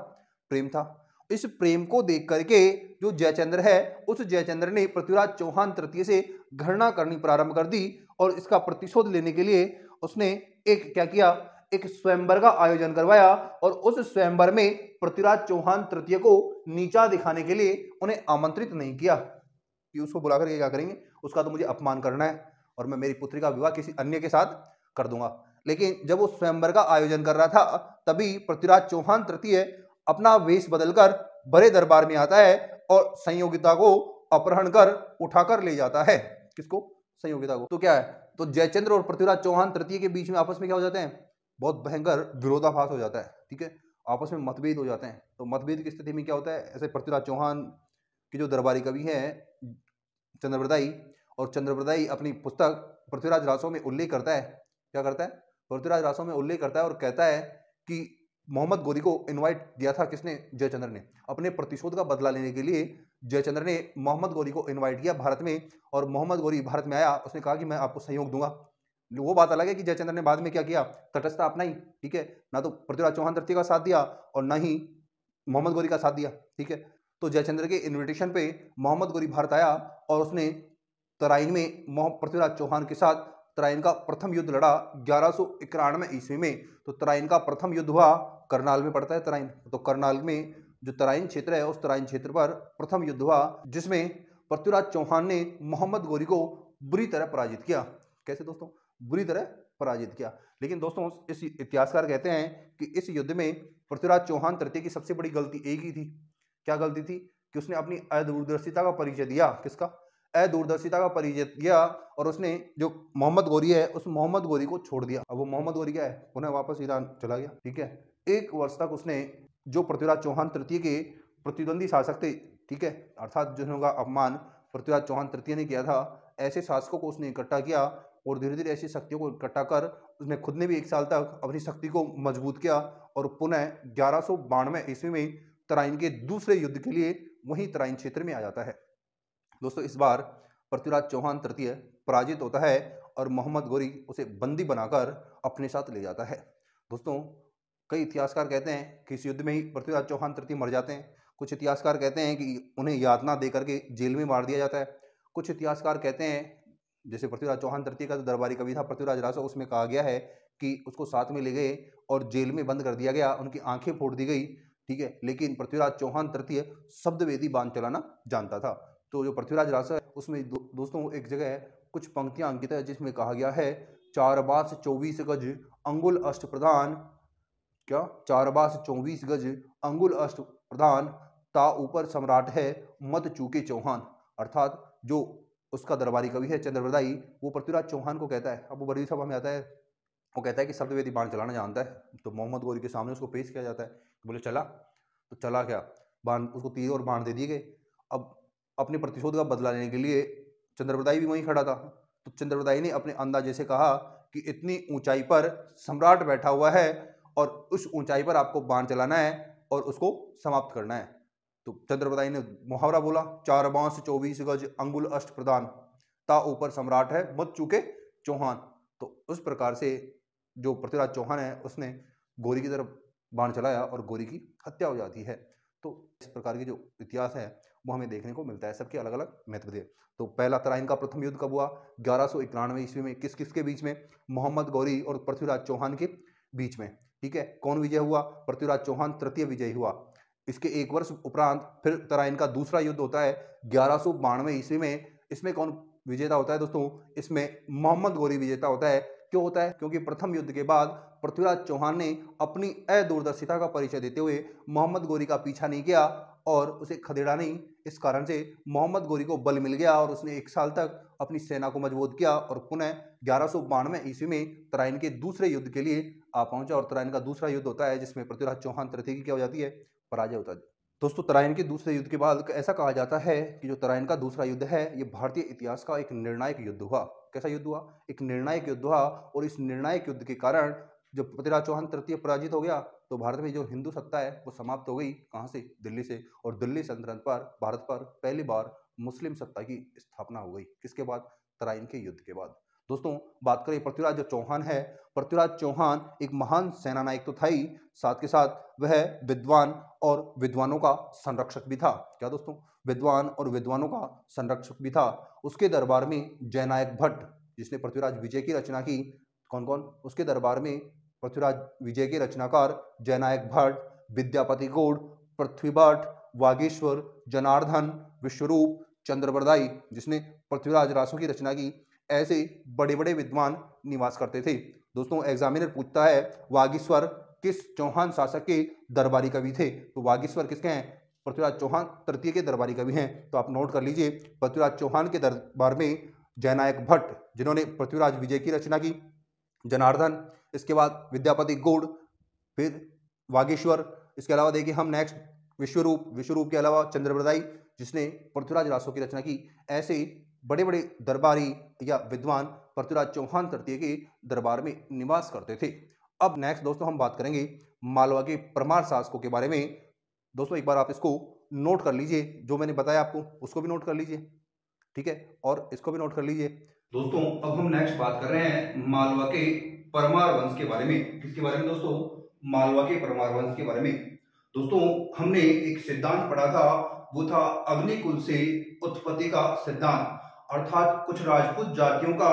प्रेम था। इस प्रेम को देख करके जो जयचंद्र है, उस जयचंद्र ने पृथ्वीराज चौहान तृतीय से घृणा करनी प्रारंभ कर दी, और इसका प्रतिशोध लेने के लिए उसने एक क्या किया, एक स्वयंवर का आयोजन करवाया, और उस स्वयंवर में पृथ्वीराज चौहान तृतीय को नीचा दिखाने के लिए उन्हें आमंत्रित नहीं किया कि उसको बुला करके क्या करेंगे, उसका तो मुझे अपमान करना है और मैं मेरी पुत्री का विवाह किसी अन्य के साथ कर दूंगा। लेकिन जब वो स्वयंवर का आयोजन कर रहा था, तभी पृथ्वीराज चौहान तृतीय अपना वेश बदलकर बड़े दरबार में आता है और संयोगिता को अपहरण कर उठाकर ले जाता है। किसको, संयोगिता को। तो क्या है, तो जयचंद्र और पृथ्वीराज चौहान तृतीय के बीच में आपस में क्या हो जाते हैं, बहुत भयंकर विरोधाभास हो जाता है। ठीक है, आपस में मतभेद हो जाते हैं। तो मतभेद की स्थिति में क्या होता है, ऐसे पृथ्वीराज चौहान की जो दरबारी कवि है चंद्रवरदाई, और चंद्रवरदाई अपनी पुस्तक पृथ्वीराज रासो में उल्लेख करता है, क्या करता है, पृथ्वीराज रासो में उल्लेख करता है और कहता है कि मोहम्मद गोरी को इनवाइट दिया था, किसने, जयचंद्र ने। अपने प्रतिशोध का बदला लेने के लिए जयचंद्र ने मोहम्मद गोरी को इनवाइट किया भारत में, और मोहम्मद गोरी भारत में आया, उसने कहा कि मैं आपको सहयोग दूंगा। वो बात अलग है कि जयचंद्र ने बाद में क्या किया, तटस्थता अपनाई। ठीक है, ना तो पृथ्वीराज चौहान तृतीय का साथ दिया और ना ही मोहम्मद गोरी का साथ दिया। ठीक है, तो जयचंद्र के इन्विटेशन पे मोहम्मद गोरी भारत आया और उसने तराइन में पृथ्वीराज चौहान के साथ तराइन का प्रथम युद्ध लड़ा 1191 ईस्वी में। तो तराइन का प्रथम युद्ध हुआ, करनाल में पड़ता है तराइन, तो करनाल में जो तराइन क्षेत्र है, उस तराइन क्षेत्र पर प्रथम युद्ध हुआ, जिसमें पृथ्वीराज चौहान ने मोहम्मद गोरी को बुरी तरह पराजित किया। कैसे दोस्तों, बुरी तरह पराजित किया। लेकिन दोस्तों इस इतिहासकार कहते हैं कि इस युद्ध में पृथ्वीराज चौहान तृतीय की सबसे बड़ी गलती एक ही थी। क्या गलती थी, कि उसने अपनी अदूरदर्शिता का परिचय दिया। किसका, अदूरदर्शिता का परिचय दिया और उसने जो मोहम्मद गोरी है उस मोहम्मद गोरी को छोड़ दिया। अब वो मोहम्मद गोरी क्या है, पुनः वापस ईरान चला गया। ठीक है, 1 वर्ष तक उसने जो पृथ्वीराज चौहान तृतीय के प्रतिद्वंदी शासक थे, ठीक है, अर्थात जिनका अपमान पृथ्वीराज चौहान तृतीय ने किया था, ऐसे शासकों को उसने इकट्ठा किया और धीरे धीरे ऐसी शक्तियों को इकट्ठा कर उसने खुद ने भी 1 साल तक अपनी शक्ति को मजबूत किया और पुनः 1192 ईस्वी में तराइन के दूसरे युद्ध के लिए वहीं तराइन क्षेत्र में आ जाता है। दोस्तों इस बार पृथ्वीराज चौहान तृतीय पराजित होता है और मोहम्मद गोरी उसे बंदी बनाकर अपने साथ ले जाता है। दोस्तों कई इतिहासकार कहते हैं कि इस युद्ध में ही पृथ्वीराज चौहान तृतीय मर जाते हैं। कुछ इतिहासकार कहते हैं कि उन्हें यातना दे करके जेल में मार दिया जाता है। कुछ इतिहासकार कहते हैं, जैसे पृथ्वीराज चौहान तृतीय का जो दरबारी कवि था पृथ्वीराज रासो, उसमें कहा गया है कि उसको साथ में ले गए और जेल में बंद कर दिया गया, उनकी आंखें फोड़ दी गई। ठीक है, लेकिन पृथ्वीराज चौहान तृतीय शब्दवेदी बांध चलाना जानता था। तो जो पृथ्वीराज रासो है उसमें दोस्तों एक जगह है, कुछ पंक्तियां अंकित है जिसमें कहा गया है 4 बास 24 गज अंगुल अष्ट प्रधान, क्या 4 बास 24 गज अंगुल अष्ट प्रधान, ता ऊपर सम्राट है मत चूके चौहान। अर्थात जो उसका दरबारी कवि है चंद्रप्रदाई, वो पृथ्वीराज चौहान को कहता है, अब वो बड़ी सभा में आता है, वो कहता है कि शब्दवेदी बाण चलाना जानता है। तो मोहम्मद गोरी के सामने उसको पेश किया जाता है, बोले चला, तो चला क्या, बाण, उसको तीर और बाण दे दिए गए। अब अपने प्रतिशोध का बदला लेने के लिए चंद्रप्रदाई भी वहीं खड़ा था। तो चंद्रप्रदाई ने अपने अंदाजे से कहा कि इतनी ऊंचाई पर सम्राट बैठा हुआ है और उस ऊंचाई पर आपको बाण चलाना है और उसको समाप्त करना है। तो चंद्रप्रदाई ने मुहावरा बोला, 4 बांस 24 गज अंगुल अष्ट प्रदान, ता ऊपर सम्राट है मत चूके चौहान। तो उस प्रकार से जो पृथ्वीराज चौहान है उसने गोरी की तरफ बाण चलाया और गोरी की हत्या हो जाती है। तो इस प्रकार की जो इतिहास है वो हमें देखने को मिलता है, सबके अलग अलग महत्व थे। तो पहला तराइन का प्रथम युद्ध कब हुआ, 1191 ईस्वी में। किस किस के बीच में, मोहम्मद गौरी और पृथ्वीराज चौहान के बीच में। ठीक है, कौन विजय हुआ, पृथ्वीराज चौहान तृतीय विजयी हुआ। इसके 1 वर्ष उपरांत फिर तराइन का दूसरा युद्ध होता है 1192 ईस्वी में। इसमें कौन विजेता होता है दोस्तों, इसमें मोहम्मद गौरी विजेता होता है। क्यों होता है, क्योंकि प्रथम युद्ध के बाद पृथ्वीराज चौहान ने अपनी अदूरदर्शिता का परिचय देते हुए मोहम्मद गौरी का पीछा नहीं किया और उसे खदेड़ा नहीं। इस कारण से मोहम्मद गौरी को बल मिल गया और उसने 1 साल तक अपनी सेना को मजबूत किया और पुनः 1192 ईस्वी में तराइन के दूसरे युद्ध के लिए आ पहुंचा। और तराइन का दूसरा युद्ध होता है जिसमें पृथ्वीराज चौहान तृतीय की क्या हो जाती है, पराजय होता है। दोस्तों तराइन के दूसरे युद्ध के बाद ऐसा कहा जाता है कि जो तराइन का दूसरा युद्ध है ये भारतीय इतिहास का एक निर्णायक युद्ध हुआ। कैसा युद्ध हुआ, एक निर्णायक युद्ध हुआ। और इस निर्णायक युद्ध के कारण जब पृथ्वीराज चौहान तृतीय पराजित हो गया तो भारत में जो हिंदू सत्ता है वो समाप्त हो गई। कहाँ से, दिल्ली से। और दिल्ली सल्तनत पर, भारत पर पहली बार मुस्लिम सत्ता की स्थापना हो गई। किसके बाद, तराइन के युद्ध के बाद। दोस्तों बात करें पृथ्वीराज जो चौहान है, पृथ्वीराज चौहान एक महान सेना नायक तो था ही, साथ के साथ वह विद्वान और विद्वानों का संरक्षक भी था। क्या दोस्तों, विद्वान और विद्वानों का संरक्षक भी था। उसके दरबार में जयनायक भट्ट, जिसने पृथ्वीराज विजय की रचना की, कौन कौन, उसके दरबार में पृथ्वीराज विजय के रचनाकार जयनायक भट्ट, विद्यापति गौड़, पृथ्वी भट्ट, वागीश्वर, जनार्दन, विश्वरूप, चंद्रप्रदाई, जिसने पृथ्वीराज रासो की रचना की, ऐसे बड़े बड़े विद्वान निवास करते थे। दोस्तों एग्जामिनर पूछता है वागीश्वर किस चौहान शासक के दरबारी कवि थे, तो वागीश्वर किसके हैं, पृथ्वीराज चौहान तृतीय के दरबारी कवि हैं। तो आप नोट कर लीजिए, पृथ्वीराज चौहान के दरबार में जयनायक भट्ट जिन्होंने पृथ्वीराज विजय की रचना की, जनार्दन, इसके बाद विद्यापति गौड़, फिर वागीश्वर, इसके अलावा देखिए हम नेक्स्ट विश्वरूप, विश्वरूप के अलावा चंद्रप्रदाई जिसने पृथ्वीराज रासो की रचना की। ऐसे बड़े बड़े दरबारी या विद्वान पृथ्वीराज चौहान तृतीय के दरबार में निवास करते थे। अब नेक्स्ट दोस्तों हम बात करेंगे मालवा के परमार शासकों के बारे में। दोस्तों एक बार आप इसको नोट कर लीजिए, जो मैंने बताया आपको उसको भी नोट कर लीजिए, ठीक है, और इसको भी नोट कर लीजिए। दोस्तों अब हम नेक्स्ट बात कर रहे हैं मालवा के परमार वंश के बारे में। किसके बारे में दोस्तों, मालवा के परमार वंश के बारे में। दोस्तों हमने एक सिद्धांत पढ़ा था, वो था अग्निकुल से उत्पत्ति का सिद्धांत, अर्थात कुछ राजपूत जातियों का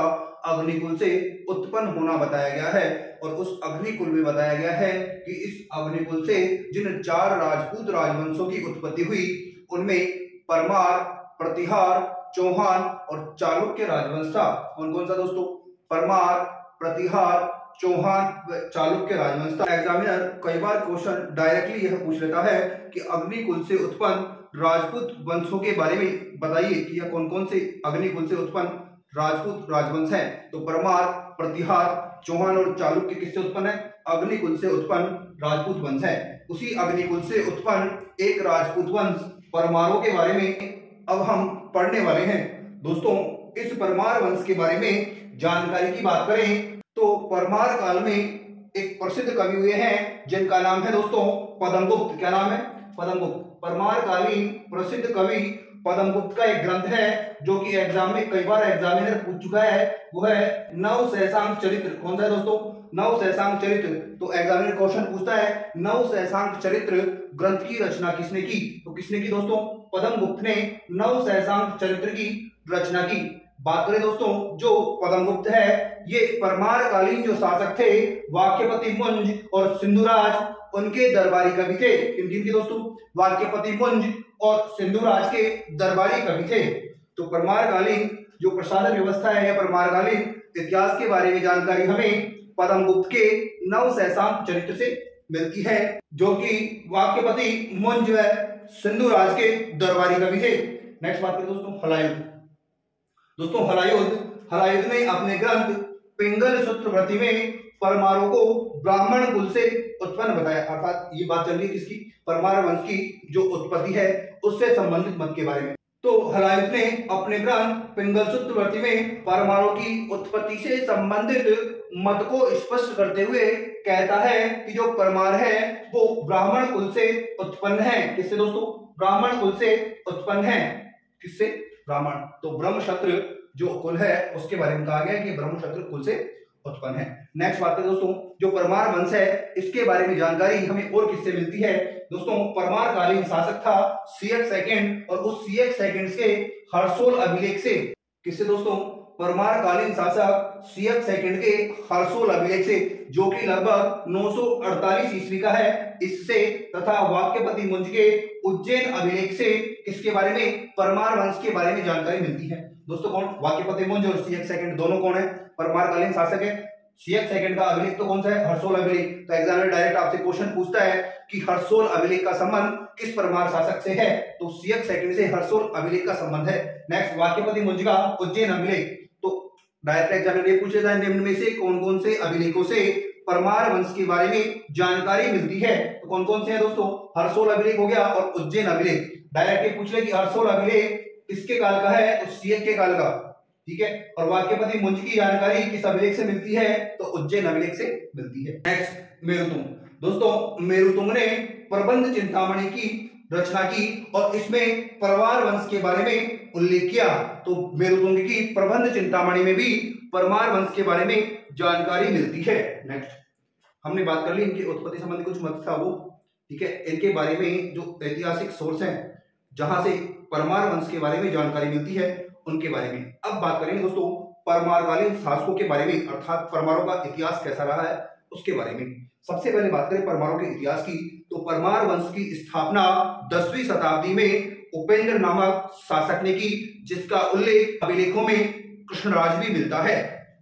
अग्निकुल से उत्पन्न होना बताया गया है। और उस अग्निकुल में बताया गया है कि इस अग्निकुल से जिन 4 राजपूत राजवंशों की उत्पत्ति हुई उनमें परमार, प्रतिहार, चौहान और चालुक्य राजवंश था। कौन कौन सा दोस्तों, परमार, प्रतिहार, चौहान व चालुक्य राजवंश था। एग्जामिनर कई बार क्वेश्चन डायरेक्टली यह पूछ लेता है कि अग्निकुल से उत्पन्न राजपूत वंशों के बारे में बताइए कि यह कौन कौन से अग्निकुल से उत्पन्न राजपूत राजवंश है। तो परमार, प्रतिहार, चौहान और चालुक्य किससे उत्पन्न है? अग्निकुल से उत्पन्न राजपूत वंश है। उसी अग्निकुल से उत्पन्न एक राजपूत वंश परमारों के बारे में अब हम पढ़ने वाले हैं। दोस्तों, इस परमार वंश के बारे में जानकारी की बात करें तो परमार काल में एक प्रसिद्ध कवि हुए हैं जिनका नाम है दोस्तों पद्मगुप्त। क्या नाम है? पद्मगुप्त। परमार कालीन प्रसिद्ध कवि पद्मगुप्त का एक ग्रंथ है जो कि एग्जाम में कई बार एग्जामिनर पूछ चुका है, वो है नव सहसांक चरित्र। कौन सा है दोस्तों? नव सहसांक चरित्र। तो एग्जामिनर क्वेश्चन पूछता है नव सहसांक चरित्र ग्रंथ की रचना किसने की? तो किसने की दोस्तों? पद्मगुप्त ने नव सहसांक चरित्र की रचना की। बात करें दोस्तों, जो पद्मगुप्त है ये परमार कालीन जो शासक थे वाक्यपति मुंज और सिंधुराज उनके दरबारी कवि थे। किनके दोस्तों? वाक्यपति मुंज और सिंधुराज के दरबारी कवि थे। तो परमार कालीन जो प्रशासन व्यवस्था है या परमार कालीन इतिहास के बारे में जानकारी हमें पद्मगुप्त के नव सहसांक चरित्र से मिलती है, जो कि वाक्यपति मुंज व सिंधुराज के दरबारी कवि थे। नेक्स्ट बात करें दोस्तों हलायुध। दोस्तों हलायुध ने अपने ग्रंथ पिंगल सूत्रवृत्ति में परमारों को ब्राह्मण कुल से उत्पन्न बताया। अर्थात ये बात चल रही है किसकी? परमार वंश की जो उत्पत्ति है उससे संबंधित मत के बारे में। तो हलायुध ने अपने ग्रंथ पिंगल सूत्रवृत्ति में परमारों की उत्पत्ति से संबंधित मत को स्पष्ट करते हुए कहता है कि जो परमार है वो ब्राह्मण कुल से उत्पन्न है। किससे दोस्तों? ब्राह्मण कुल से उत्पन्न है। किससे? ब्राह्मण। तो ब्रह्मक्षत्र जो कुल है उसके बारे में कहा गया कि ब्रह्मक्षत्र कुल से उत्पन्न है। नेक्स्ट बात करें दोस्तों, जो परमार वंश है इसके बारे में जानकारी हमें और किससे मिलती है? दोस्तों, परमार कालीन शासक था सीएक सेकंड और उस सीएक सेकंड से हर्षोल अभिलेख से। किससे दोस्तों? परमार कालीन शासक सीएक सेकंड के हर्षोल अभिलेख से, जो कि लगभग 948 ईस्वी का है, इससे तथा वाक्यपति मुंज के उज्जैन अभिलेख से किसके बारे में? परमार वंश के बारे में जानकारी मिलती है। दोस्तों कौन? वाक्यपति मुंज और सीएक सेकंड दोनों कौन है? परमार कालीन शासक है। सीएक सेकंड का अभिलेख तो कौन सा है? हर्षोल अभिलेख। तो एग्जामिनर डायरेक्ट आपसे क्वेश्चन पूछता है कि हर्षोल अभिलेख का संबंध किस परमार शासक से है? तो सीएक सेकंड से हर्षोल अभिलेख का संबंध है। नेक्स्ट, वाक्यपति मुंज का उज्जैन अभिलेख। तो डायरेक्ट एग्जामिनर ये पूछेगा निम्न में से कौन कौन से अभिलेखों से परमार वंश के बारे में जानकारी मिलती है? तो कौन कौन से हैं दोस्तों? हर्षोल अभिलेख हो गया और उज्जैन अभिलेख। डायरेक्ट ये पूछ ले कि हर्षोल अभिलेख किसके काल का है? तो सीएक के काल का। ठीक है। और वाक्यपति मुंज की जानकारी किस अभिलेख से मिलती है? तो उज्जैन अभिलेख से मिलती है। नेक्स्ट, मेरुतुंग। दोस्तों, मेरुतुंग ने प्रबंध चिंतामणि की रचना की और इसमें परमार वंश के बारे में उल्लेख किया। तो मेरुतुंग की प्रबंध चिंतामणि में भी परमार वंश के बारे में जानकारी मिलती है। नेक्स्ट, हमने बात कर ली इनकी उत्पत्ति संबंधी कुछ मत था वो। ठीक है। इनके बारे में जो ऐतिहासिक सोर्स हैं जहां से परमार वंश के बारे में जानकारी मिलती है उनके बारे में। अब बात करेंगे दोस्तों परमारकालीन शासकों के बारे में, अर्थात परमारों का इतिहास कैसा रहा है उसके बारे में। सबसे पहले बात करें परमारों के इतिहास की, तो परमार वंश की स्थापना 10वीं शताब्दी में उपेंद्र नामक शासक ने की, जिसका उल्लेख अभिलेखों में कृष्णराज भी मिलता है।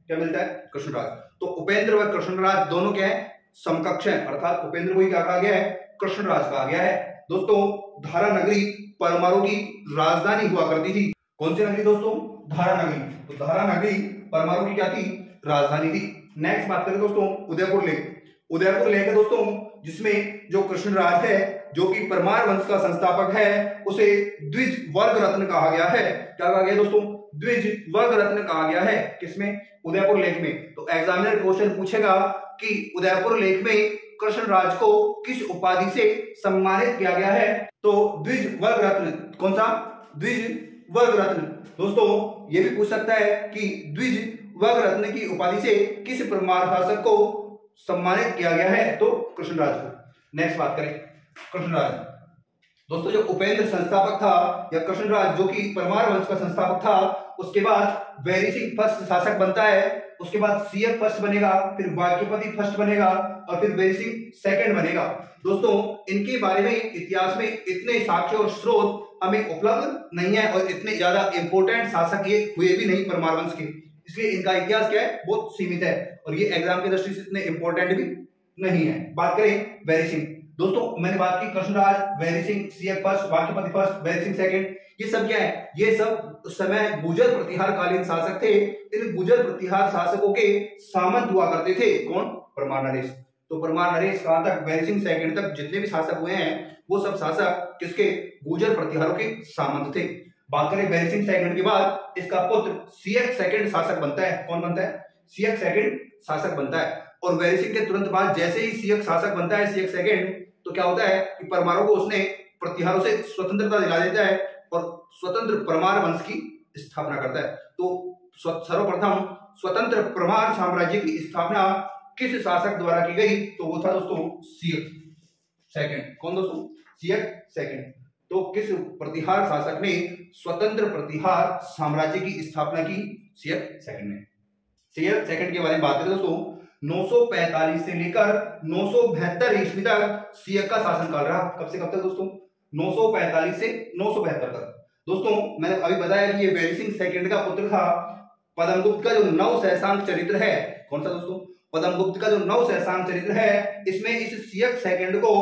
क्या मिलता है? कृष्णराज। तो उपेंद्र व कृष्णराज दोनों क्या है? समकक्ष हैं, अर्थात उपेंद्र को क्या कहा गया है? कृष्णराज कहा गया है। दोस्तों, धारा नगरी परमारों की राजधानी हुआ करती थी। कौन सी नगरी दोस्तों? धारा नगरी। तो धारा नगरी परमारों की क्या थी? राजधानी थी। नेक्स्ट बात करें दोस्तों उदयपुर लेक। उदयपुर लेक है दोस्तों जिसमें जो कृष्णराज है जो कि परमार वंश का संस्थापक है उसे द्विज वर्ग रत्न कहा गया है। क्या कहा गया दोस्तों? द्विज वर्ग रत्न कहा गया है। किसमें? उदयपुर लेक में। तो एग्जामिनर क्वेश्चन पूछेगा कि उदयपुर लेक में कृष्णराज को किस उपाधि से सम्मानित किया गया है? तो द्विज वर्ग रत्न। कौन सा? द्विज वर्ग रत्न। दोस्तों ये भी पूछ सकता है कि द्विज वर्ग रत्न की उपाधि से किस परमार शासक को सम्मानित किया गया है? तो कृष्णराज को। नेक्स्ट बात करें कृष्णराज। दोस्तों जो उपेंद्र संस्थापक था या कृष्णराज जो कि परमार वंश का संस्थापक था, उसके बाद वैरी सिंह फर्स्ट शासक बनता है, उसके बाद सीएक फर्स्ट बनेगा, फिर वाक्यपति फर्स्ट बनेगा और फिर वैरी सिंह सेकंड बनेगा। दोस्तों इनके बारे में इतिहास में इतने साक्ष्य और स्रोत हमें उपलब्ध नहीं है और इतने ज्यादा इंपोर्टेंट शासक ये हुए भी नहीं परमार वंश के, इसलिए इनका इतिहास क्या है? बहुत सीमित है और ये एग्जाम की दृष्टि से इतने इंपॉर्टेंट भी नहीं है। बात करें वैरी सिंह। दोस्तों मैंने बात की Krishnaraj, Vairi Singh, Siyak first, Vakpati first, Vairi Singh second, ये सब क्या है, ये सब उस समय गुर्जर प्रतिहार कालीन शासक थे। इन गुर्जर प्रतिहार शासकों के सामंत हुआ करते थे कौन, परमार नरेश। तो परमार नरेश कहां तक, वैरी सिंह सेकंड तक जितने भी शासक हुए हैं वो सब शासक किसके, गुर्जर प्रतिहारों के सामंत थे। बात करें वैरी सिंह सेकंड के बाद इसका पुत्र सियक सेकंड शासक बनता है। कौन बनता है, सियक सेकंड शासक बनता है। और वैरी सिंह के तुरंत बाद जैसे ही सियक शासक बनता है, सियक सेकंड, तो क्या होता है कि परमारों को उसने प्रतिहारों से स्वतंत्रता दिला देता है और स्वतंत्र परमार वंश की स्थापना करता है। तो सर्वप्रथम स्वतंत्र परमार साम्राज्य की स्थापना किस शासक द्वारा की गई, तो वो था दोस्तों सियक सेकंड। कौन दोस्तों, सियक सेकंड। तो किस प्रतिहार शासक ने स्वतंत्र प्रतिहार साम्राज्य की स्थापना की, सियक सेकंड ने। सियक सेकंड के बारे में बात करें दोस्तों, 945 से लेकर 972 ईस्वी तक सियक का शासन काल रहा। कब से कब तक दोस्तों, 945 से 972 तक। दोस्तों मैंने अभी बताया कि ये वैरी सिंह सेकंड का पुत्र था। पद्मगुप्त का जो नव सहस्रांक चरित्र है, कौन सा दोस्तों, पद्मगुप्त का जो नव सहस्रांक चरित्र है, इसमें इस सियक सेकंड को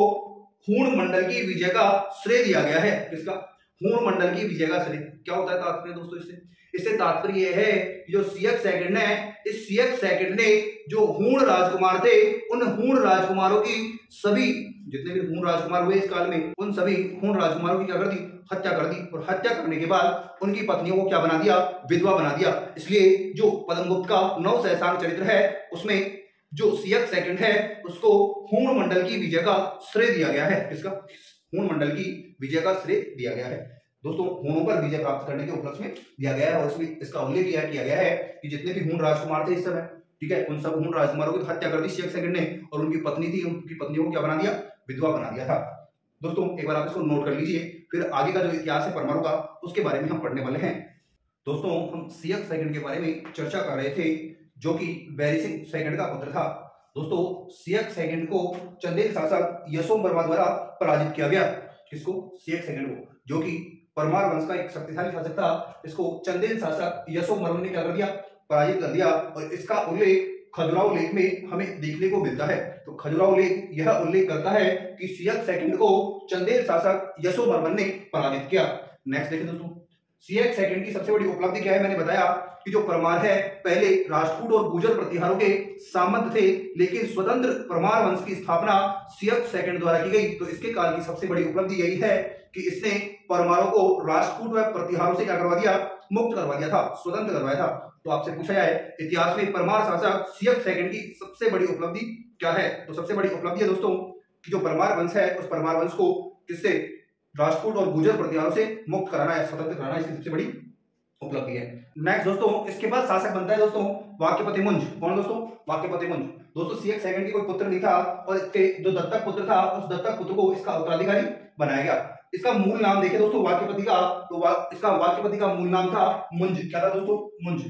हूण मंडल की विजय का श्रेय दिया गया है। किसका, हूण मंडल की विजय का श्रेय। क्या होता है तात्पर्य दोस्तों इससे तात्पर्य यह है जो सियक सेकंड है, इस सियक सेकंड ने जो हूण राजकुमार थे, उन हूण राजकुमारों की सभी जितने भी हूण राजकुमार हुए इस काल में, उन सभी हूण राजकुमारों की क्या कर दी, हत्या कर दी। और हत्या करने के बाद उनकी पत्नियों को क्या बना दिया, विधवा बना दिया। इसलिए जो पद्मगुप्त का नव सहस्रांक चरित्र है उसमें जो सियक सेकंड है उसको हूण मंडल की विजय का श्रेय दिया गया है। किसका, हूण मंडल की विजय का श्रेय दिया गया है। दोस्तों हूणों पर विजय प्राप्त करने के उपलक्ष्य में दिया गया है और इसमें इसका उल्लेख किया गया है कि जितने भी हूण राजकुमार थे इस समय, ठीक है, उन सब हूण राजकुमारों की हत्या कर दी सियक सेकंड ने और उनकी पत्नी थी, उनकी पत्नियों को क्या बना दिया, विधवा बना दिया था। दोस्तों एक बार आप इसको नोट कर लीजिए, फिर आगे का जो इतिहास है परमाणु का उसके बारे में हम पढ़ने वाले हैं। दोस्तों हम सियक सेकंड के बारे में चर्चा कर रहे थे जो कि वैरी सिंह सेकंड का पुत्र था। दोस्तों सियक सेकंड को चंदेल शासक यशोवर्मा द्वारा पराजित किया गया। किसको, सियक सेकंड को, जो कि परमार वंश का एक शक्तिशाली शासक था। इसको चंदेल शासक यशोवर्मा ने क्या कर दिया, पराजित कर दिया। और इसका उल्लेख खजुराहो लेख में हमें देखने को मिलता है। तो खजुराहो लेख यह उल्लेख करता है कि सियक सेकंड को चंदेल शासक यशोवर्मन ने पराजित किया। नेक्स्ट देखिए दोस्तों, सियक सेकंड की सबसे बड़ी उपलब्धि क्या है, मैंने बताया कि जो परमार है पहले राजपूत और गुर्जर प्रतिहारों के सामंत थे, लेकिन स्वतंत्र परमार वंश की स्थापना सियक सेकंड द्वारा की गई। तो इसके काल की सबसे बड़ी उपलब्धि यही है कि इसने परमारों को राजपूत व प्रतिहारों से क्या करवा दिया, मुक्त करवा दिया था, स्वतंत्र करवाया था। तो आपसे पूछा जाए इतिहास में परमार शासक सियक सेकंड की सबसे बड़ी उपलब्धि क्या है, तो सबसे बड़ी उपलब्धि है दोस्तों कि जो परमार वंश है उस परमार वंश को किससे, राजपूत और गुर्जर प्रतिहारों से मुक्त कराना है, स्वतंत्र कराना, इसकी सबसे बड़ी उपलब्धि है। नेक्स्ट दोस्तों इसके बाद शासक बनता है दोस्तों वाक्यपति मुंज। कौन दोस्तों, वाक्यपति मुंज। दोस्तों सियक सेकंड की कोई पुत्र नहीं था और इसके जो दत्तक पुत्र था उस दत्तक पुत्र को इसका उत्तराधिकारी बनाया गया। इसका मूल नाम देखें दोस्तों वाक्यपति का, तो इसका वाक्यपति का मूल नाम था मुंज। क्या था दोस्तों, मुंज,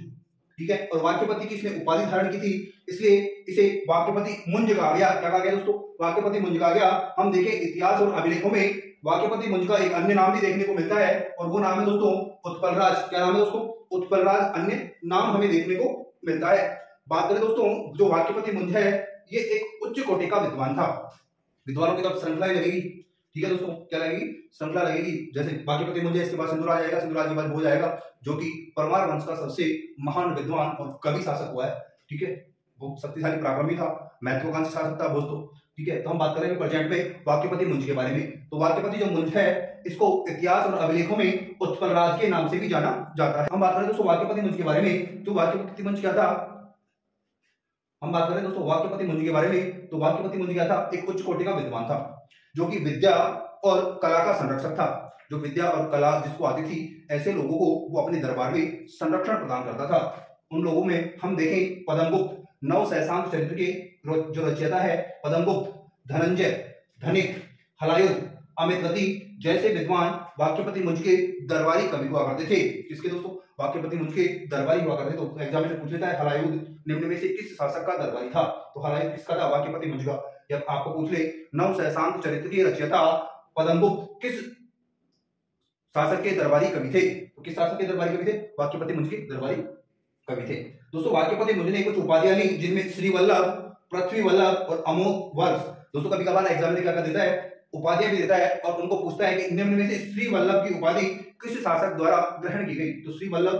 ठीक है। और वाक्यपति की इसने उपाधि धारण की थी, इसलिए इसे वाक्यपति मुंज कहा गया। क्या कहा गया दोस्तों, वाक्यपति मुंज कहा गया। हम देखें इतिहास और अभिलेखों में वाक्यपति मुंज का एक अन्य नाम भी देखने को मिलता है और वो नाम है दोस्तों उत्पलराज। क्या नाम है दोस्तों, उत्पलराज अन्य नाम हमें देखने को मिलता है। बात करें दोस्तों जो वाक्यपति मुंज है ये एक उच्च कोटि का विद्वान था। विद्वानों की तरफ श्रृंखला लगेगी, ठीक है दोस्तों, क्या लगेगी, श्रृंखला लगेगी। जैसे वाक्यपति मुंज है, इसके बाद सिंधुराज आएगा, सिंधुराज के बाद भोज आएगा, जो कि परमार वंश का सबसे महान विद्वान और कवि शासक हुआ है, ठीक है। बहुत शक्तिशाली पराक्रमी था, महत्वाकांक्षी शासक था दोस्तों, ठीक है। तो हम बात करेंगे प्रेजेंट में वाक्यपति मुंज के बारे में। तो वाक्यपति जो मुंज है इसको इतिहास और अभिलेखों में उत्पलराज के नाम से भी जाना जाता है। हम बात करें दोस्तों वाक्यपति मुंज के बारे में, तो वाक्यपति मुंज क्या था, हम बात करें दोस्तों वाक्यपति मुंज के बारे में, तो वाक्यपति मुंज क्या था, एक उच्च कोटि का विद्वान था जो कि विद्या और कला का संरक्षक था। जो विद्या और कला जिसको आती थी ऐसे लोगों को वो अपने दरबार में संरक्षण प्रदान करता था। उन लोगों में हम देखें पद्मगुप्त, नव सहस्रांक चरित्र के जो रचयिता है पद्मगुप्त, धनंजय, धनिक, हलायुध, अमित गति जैसे विद्वान वाक्यपति मुंज के दरबारी कवि हुआ करते थे। किसके दोस्तों, वाक्यपति मुंज के दरबारी हुआ करते। तो एग्जाम में पूछ लेता है हलायुध निम्न में से किस शासक का दरबारी था, तो हलायुध किसका था, वाक्यपति मुंज का। जब आपको पूछ ले नव सहस्रांक चरित्र के रचयिता पद्मगुप्त किस शासक के दरबारी कवि थे, तो किस शासक के दरबारी कवि थे, वाक्यपति मुंज के दरबारी कवि थे। दोस्तों वाक्यपति मुंज ने कुछ उपाधियां ली जिनमें श्री वल्लभ, पृथ्वी वल्लभ और अमोघ वर्ष। दोस्तों कभी कभार एग्जाम में क्या कर देता है, उपाधियां भी देता है और उनको पूछता है कि निम्न में से श्री वल्लभ की उपाधि किस शासक द्वारा ग्रहण की गई। तो श्री वल्लभ,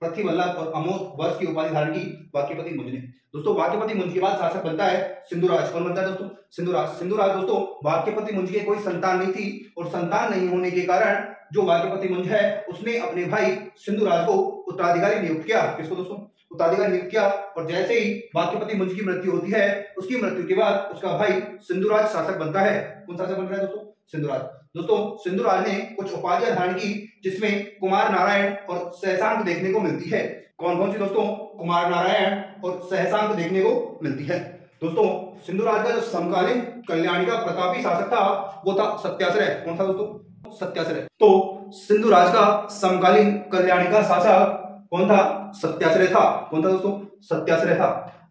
पृथ्वी वल्लभ और अमोद वर्ष की उपाधि धारण की वाक्यपति मुंज ने। दोस्तों वाक्यपति मुंज के बाद शासक बनता है सिंधुराज। कौन बनता है दोस्तों? सिंधुराज। सिंधुराज दोस्तों वाक्यपति मुंज के कोई संतान नहीं थी और संतान नहीं होने के कारण जो वाक्यपति मुंज है उसने अपने भाई सिंधुराज को उत्तराधिकारी नियुक्त किया। किसको दोस्तों? उत्तराधिकारी नियुक्त किया। और जैसे ही वाक्यपति मुंज की मृत्यु होती है, उसकी मृत्यु के बाद उसका भाई सिंधुराज शासक बनता है। कौन शासक बन रहा है दोस्तों? सिंधुराज। दोस्तों सिंधुराज ने कुछ उपाधियां धारण की जिसमें कुमार नारायण और सहसांक देखने को मिलती है। कौन कौन सी दोस्तों? कुमार नारायण और सहसांक देखने को मिलती है। दोस्तों सिंधुराज का जो समकालीन कल्याणी का प्रतापी शासक था वो था सत्याश्रय। कौन था दोस्तों? सत्याश्रय। तो सिंधुराज का समकालीन कल्याणी का शासक कौन था? सत्याश्रय था। कौन था दोस्तों? सत्याश्रय था।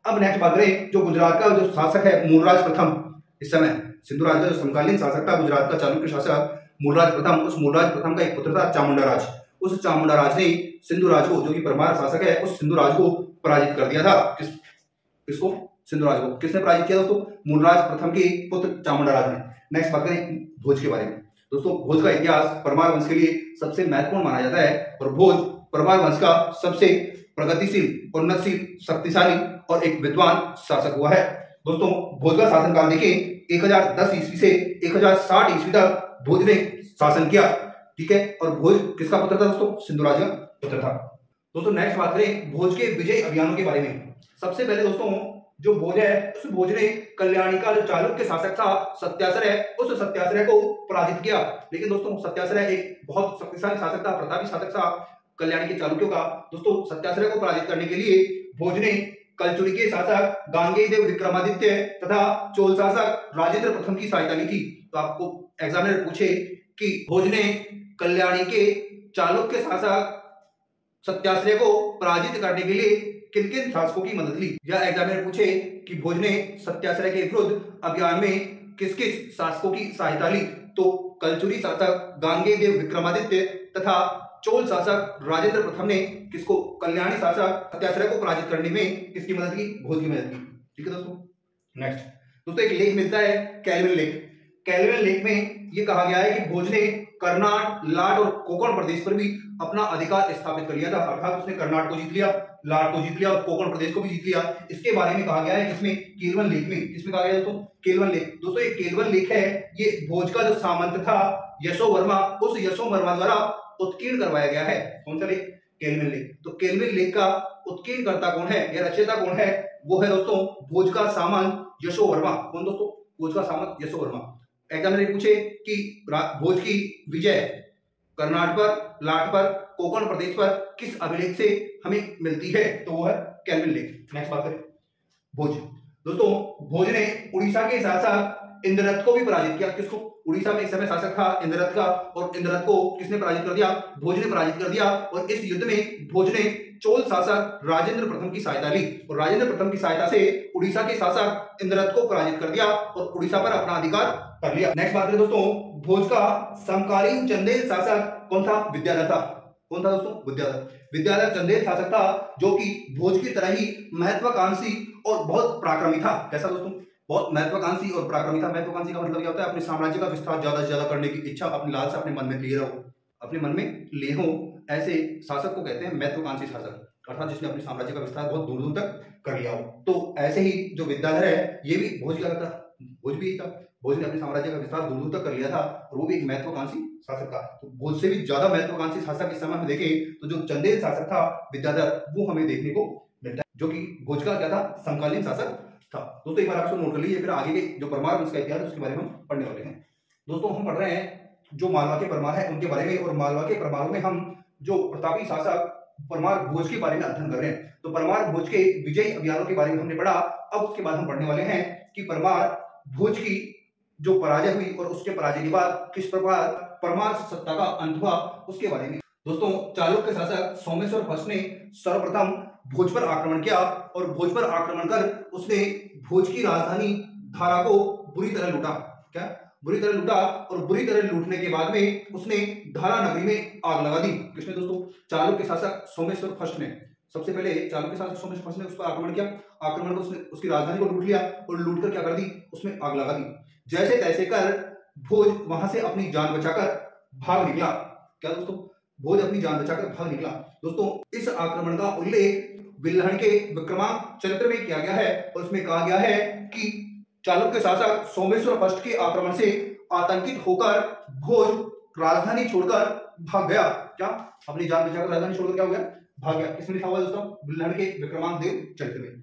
अब नेक्स्ट बात करें, जो गुजरात का जो शासक है मूलराज प्रथम, इस समय सिंधुराज का जो समकालीन शासक था गुजरात का चालुक्य शासक मूलराज प्रथम, उस मूलराज प्रथम का एक पुत्र था चामुंडाराज। उस चामुंडाराज ने सिंधुराज को, जो कि परमार शासक है, उस सिंधुराज को पराजित कर दिया था। किसको? सिंधुराज को। किसने पराजित किया दोस्तों? मूलराज प्रथम के पुत्र चामुंडाराज ने। नेक्स्ट बात करें भोज के बारे में। दोस्तों भोज का इतिहास परमार वंश के लिए सबसे महत्वपूर्ण माना जाता है और भोज परमार वंश का सबसे प्रगतिशील, उन्नतशील, शक्तिशाली और एक विद्वान शासक हुआ है। दोस्तों भोज का शासनकाल देखिए 1010 ईस्वी से 1060 ईस्वी तक भोज ने शासन किया। ठीक है, और भोज किसका पुत्र था दोस्तों? सिंधुराज का पुत्र था। दोस्तों नेक्स्ट बात करें भोज के विजय अभियानों के बारे में। सबसे पहले दोस्तों जो भोज है, उस भोज ने कल्याणी का जो चालुक्य शासक था सत्याश्रय, उस सत्याश्रय को पराजित किया। लेकिन दोस्तों सत्याश्रय एक बहुत शक्तिशाली शासक था, प्रतापी शासक था कल्याणी के चालुक्यों का। दोस्तों सत्याश्रय को पराजित करने के लिए भोज ने कलचुरी के शासक गांगेय विक्रमादित्य तथा चोल शासक राजेंद्र प्रथम की सहायता ली थी। तो आपको एग्जामिनर पूछे कि भोज ने कल्याणी के चालुक्य शासक सत्याश्रय को पराजित करने के लिए किन किन शासकों की मदद ली, या एग्जामिनर पूछे कि भोज ने सत्याश्रय के विरुद्ध अभियान में किस किस शासकों की सहायता ली, तो कलचुरी शासक गांगेय विक्रमादित्य तथा चोल शासक राजेंद्र प्रथम ने किसको? कल्याणी शासक सत्याश्रय को पराजित करने में किसकी मदद की? भोज की मदद की। ठीक है दोस्तों। नेक्स्ट दोस्तों एक लेख मिलता है कैलविन लेख। कैलविन लेख में ये कहा गया है कि भोज ने कर्नाट, लाट और कोंकण प्रदेश पर भी अपना अधिकार स्थापित कर लिया था। अर्थात उसने कर्नाट को जीत लिया, लाट को जीत लिया और कोंकण प्रदेश को भी जीत लिया। इसके बारे में कहा गया है किसमें? केलवन लेख में। किसमें कहा गया दोस्तों? केलवन लेख। दोस्तों ये केलवन लेख है, ये भोज का जो सामंत था यशो वर्मा, उस यशो वर्मा द्वारा उत्कीर्ण करवाया गया है। कौन सा लेख? केलविन लेख। तो केलविन लेख का उत्कीर्णकर्ता कौन है या रचयिता कौन है? वो है दोस्तों भोज का सामंत यशो वर्मा। कौन दोस्तों? भोज का सामंत यशो वर्मा। एग्जामिनर पूछे कि भोज की विजय कर्नाट पर, लाट पर, कोंकण प्रदेश पर किस अभिलेख से हमें मिलती है, तो वो है केलविन लेख। नेक्स्ट बात करें भोज। दोस्तों भोज ने उड़ीसा के शासक इंद्ररथ को भी पराजित किया। किसको? उड़ीसा में इस समय शासक था इंद्ररथ का, और इंद्ररथ को किसने पराजित कर दिया? भोज ने पराजित कर दिया। और इस युद्ध में भोज ने चोल शासक राजेंद्र प्रथम की सहायता ली और राजेंद्र प्रथम की सहायता से उड़ीसा के शासक इंद्ररथ को पराजित कर दिया और उड़ीसा पर अपना अधिकार कर लिया। नेक्स्ट बात करें दोस्तों भोज का समकालीन चंदेल शासक कौन था? विद्याधर था। कौन था दोस्तों? विद्याधर। विद्याधर चंदेल शासक था जो कि भोज की तरह ही महत्वाकांक्षी और बहुत पराक्रमी था। कैसा दोस्तों? बहुत महत्वाकांक्षी और पराक्रमी था। महत्वाकांक्षी का मतलब क्या होता है? अपने साम्राज्य का विस्तार ज्यादा से ज्यादा करने की इच्छा, अपनी लालसा अपने मन में लिए रहो, अपने मन में ले हो, ऐसे शासक को कहते हैं महत्वाकांक्षी शासक, अर्थात जिसने अपने साम्राज्य का विस्तार बहुत दूर दूर तक कर लिया हो। तो ऐसे ही जो विद्याधर है ये भी भोज का था, भोज भी था। भोज ने अपने साम्राज्य का विस्तार दूर दूर तक कर लिया था और वो भी एक महत्वाकांक्षी शासक था। तो भोज से भी ज्यादा महत्वाकांक्षी शासक इस समय में देखें तो जो चंदेल शासक था विद्याधर, वो हमें देखने को मिलता है, जो कि भोज का क्या था? समकालीन शासक था। दोस्तों एक बार आप इसको नोट कर लीजिए, फिर आगे के जो परमार वंश का इतिहास है उसके बारे में हम पढ़ने वाले हैं। दोस्तों हम पढ़ रहे हैं जो मालवा के परमार है उनके बारे में, और मालवा के परमारों में हम जो प्रतापी शासक परमार भोज के बारे में अध्ययन कर रहे हैं। तो परमार भोज के विजय अभियानों के बारे में हमने पढ़ा। अब उसके बाद हम पढ़ने वाले हैं कि परमार भोज की जो पराजय हुई और उसके पराजय के बाद किस प्रकार परमार सत्ता का अंत हुआ उसके बारे में। दोस्तों चालुक्य शासक सोमेश्वर फर्स्ट ने सर्वप्रथम भोज पर आक्रमण किया और भोज पर आक्रमण कर उसने भोज की राजधानी धारा को बुरी तरह लूटा। क्या? बुरी तरह लूटा। और बुरी तरह लूटने के बाद में उसने धारा नगरी में आग लगा दी। किसने दोस्तों? चालुक्य शासक सोमेश्वर फर्स्ट ने। सबसे पहले चालुक्य शासक सोमेश्वर ने उस पर आक्रमण किया। आक्रमण को उसकी राजधानी को लूट लिया और लूट कर क्या कर दी, उसमें आग लगा दी। जैसे तैसे कर भोज वहां से अपनी जान बचाकर भाग निकला। क्या दोस्तों, भोज अपनी जान बचाकर भाग निकला। दोस्तों इस आक्रमण का उल्लेख विल्हण के विक्रमांक चरित्र में किया गया है और उसमें कहा गया है कि चालुक्य शासक सोमेश्वर फर्स्ट के आक्रमण से आतंकित होकर भोज राजधानी छोड़कर भाग गया। क्या, अपनी जान बचाकर राजधानी छोड़कर क्या हो गया, भाग गया। इसमें लिखा हुआ है दोस्तों विल्हण के विक्रमांक देव चरित्र में।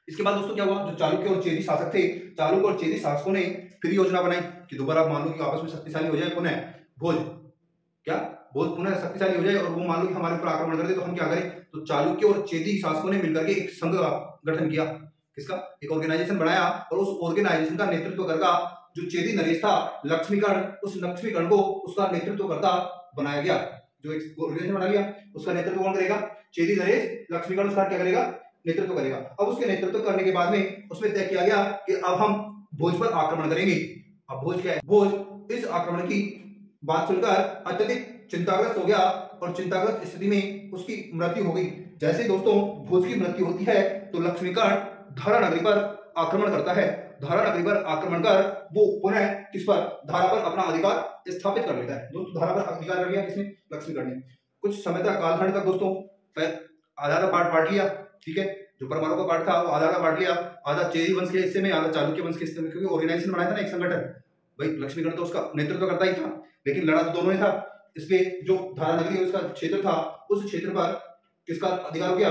इसके बाद दोस्तों क्या हुआ, जो चालुक्य और चेदी शासक थे, चालुक्य और चेदी शासकों ने फिर योजना बनाई कि दोबारा मान लो कि आपस में शक्तिशाली हो जाए पुनः भोज, क्या भोज पुनः शक्तिशाली हो जाए और वो मान लो कि हमारे ऊपर आक्रमण कर दे, तो हम क्या करें। तो चालुक्य और चेदी शासकों ने मिलकर के एक संघ गठन किया। किसका, एक ऑर्गेनाइजेशन बनाया और उस ऑर्गेनाइजेशन का नेतृत्व करता जो चेदी नरेश था लक्ष्मीकर्ण, उस लक्ष्मीकर्ण को उसका नेतृत्व करता बनाया गया। जो एक ऑर्गेनाइजेशन बना लिया उसका नेतृत्व कौन करेगा, चेदी नरेश लक्ष्मीकर्ण उसका क्या करेगा, नेतृत्व करेगा। अब उसके नेतृत्व करने के बाद में उसमें तय किया गया कि अब हम भोज पर आक्रमण करेंगे। अब भोज क्या है, भोज इस आक्रमण की बात सुनकर अत्यधिक चिंताग्रस्त हो गया और चिंताग्रस्त स्थिति में उसकी मृत्यु हो गई। जैसे दोस्तों भोज की मृत्यु होती है तो लक्ष्मीकर्ण धारा नगरी पर आक्रमण करता है। धारा नगरी पर आक्रमण कर वो पुनः किस पर, धारा पर अपना अधिकार स्थापित कर लेता है। दोस्तों धारा पर अधिकार कर लिया किसने, लक्ष्मीकर्ण ने। कुछ समय तक, कालखंड तक दोस्तों आधा पार्ट बांट लिया, ठीक है। जो परमाणु का पार्ट था वो आधा का बांट लिया, आधा चेदी वंश के हिस्से में, आधा चालुक्य वंश के हिस्से में, क्योंकि ऑर्गेनाइजेशन बनाया था ना एक संगठन। भाई लक्ष्मीकर्ण तो उसका नेतृत्व करता ही था, लेकिन लड़ा तो दोनों ही था। इसलिए जो धारा नगरी है उसका क्षेत्र था, उस क्षेत्र पर किसका अधिकार हो गया,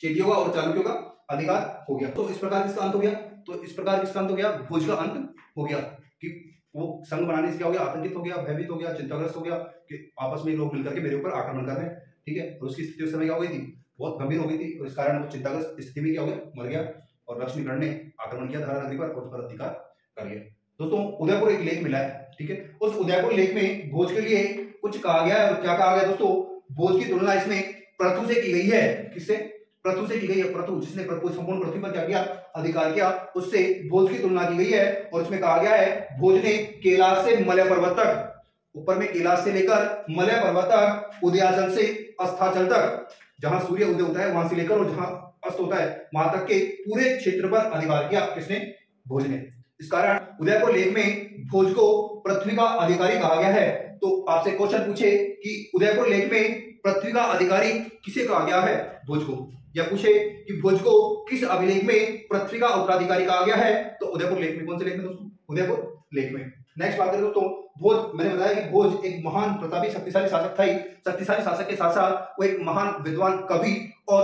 चेदियों का और चालुक्यों का अधिकार हो गया। तो इस प्रकार किसका अंत हो गया, तो इस प्रकार किसका अंत हो गया, भोज का अंत हो गया। कि वो संघ बनाने से क्या हो गया, आतंकित हो गया, भयभीत हो गया, चिंताग्रस्त हो गया कि आपस में लोग मिलकर के मेरे ऊपर आक्रमण कर रहे हैं, ठीक है। और उसकी स्थिति उस समय क्या हो गई थी, बहुत गंभीर हो गई थी और इस कारण वो चिंताग्रस्त स्थिति में क्या हो गया, मर गया। और लक्ष्मीकर्ण ने आक्रमण किया धारा नगरी पर और उस पर अधिकार कर लिया। दोस्तों उदयपुर एक लेख मिला है, ठीक है। उस उदयपुर लेख में भोज के लिए कुछ कहा गया है। क्या कहा गया दोस्तों, भोज की तुलना इसमें पृथु से की गई है। किससे, पृथु से की गई है। पृथु जिसने संपूर्ण पृथ्वी पर क्या किया, अधिकार किया, उससे भोज की तुलना की गई है। और इसमें कहा गया है भोज ने कैलाश से मलय पर्वत तक, ऊपर में कैलाश से लेकर मलय पर्वत तक, उदयाचल से अस्ताचल तक, जहां सूर्य उदय होता है वहां से लेकर और जहां अस्त होता है वहां तक के पूरे क्षेत्र पर अधिकार किया। किसने, भोज ने। इस कारण उदयपुर लेख में भोज को पृथ्वी का अधिकारी कहा गया है। तो आपसे क्वेश्चन पूछे कि उदयपुर लेख में पृथ्वी का अधिकारी किसे कहा गया है, भोज को, या पूछे कि भोज को किस अभिलेख में पृथ्वी का उत्तराधिकारी कहा गया है, तो उदयपुर लेख में। कौन से लेख में दोस्तों, उदयपुर लेख में। नेक्स्ट बात करें दोस्तों, भोज, मैंने बताया कि भोज एक महान प्रतापी शक्तिशाली शासक था ही। शक्तिशाली शासक के साथ साथ वो एक महान विद्वान, कवि और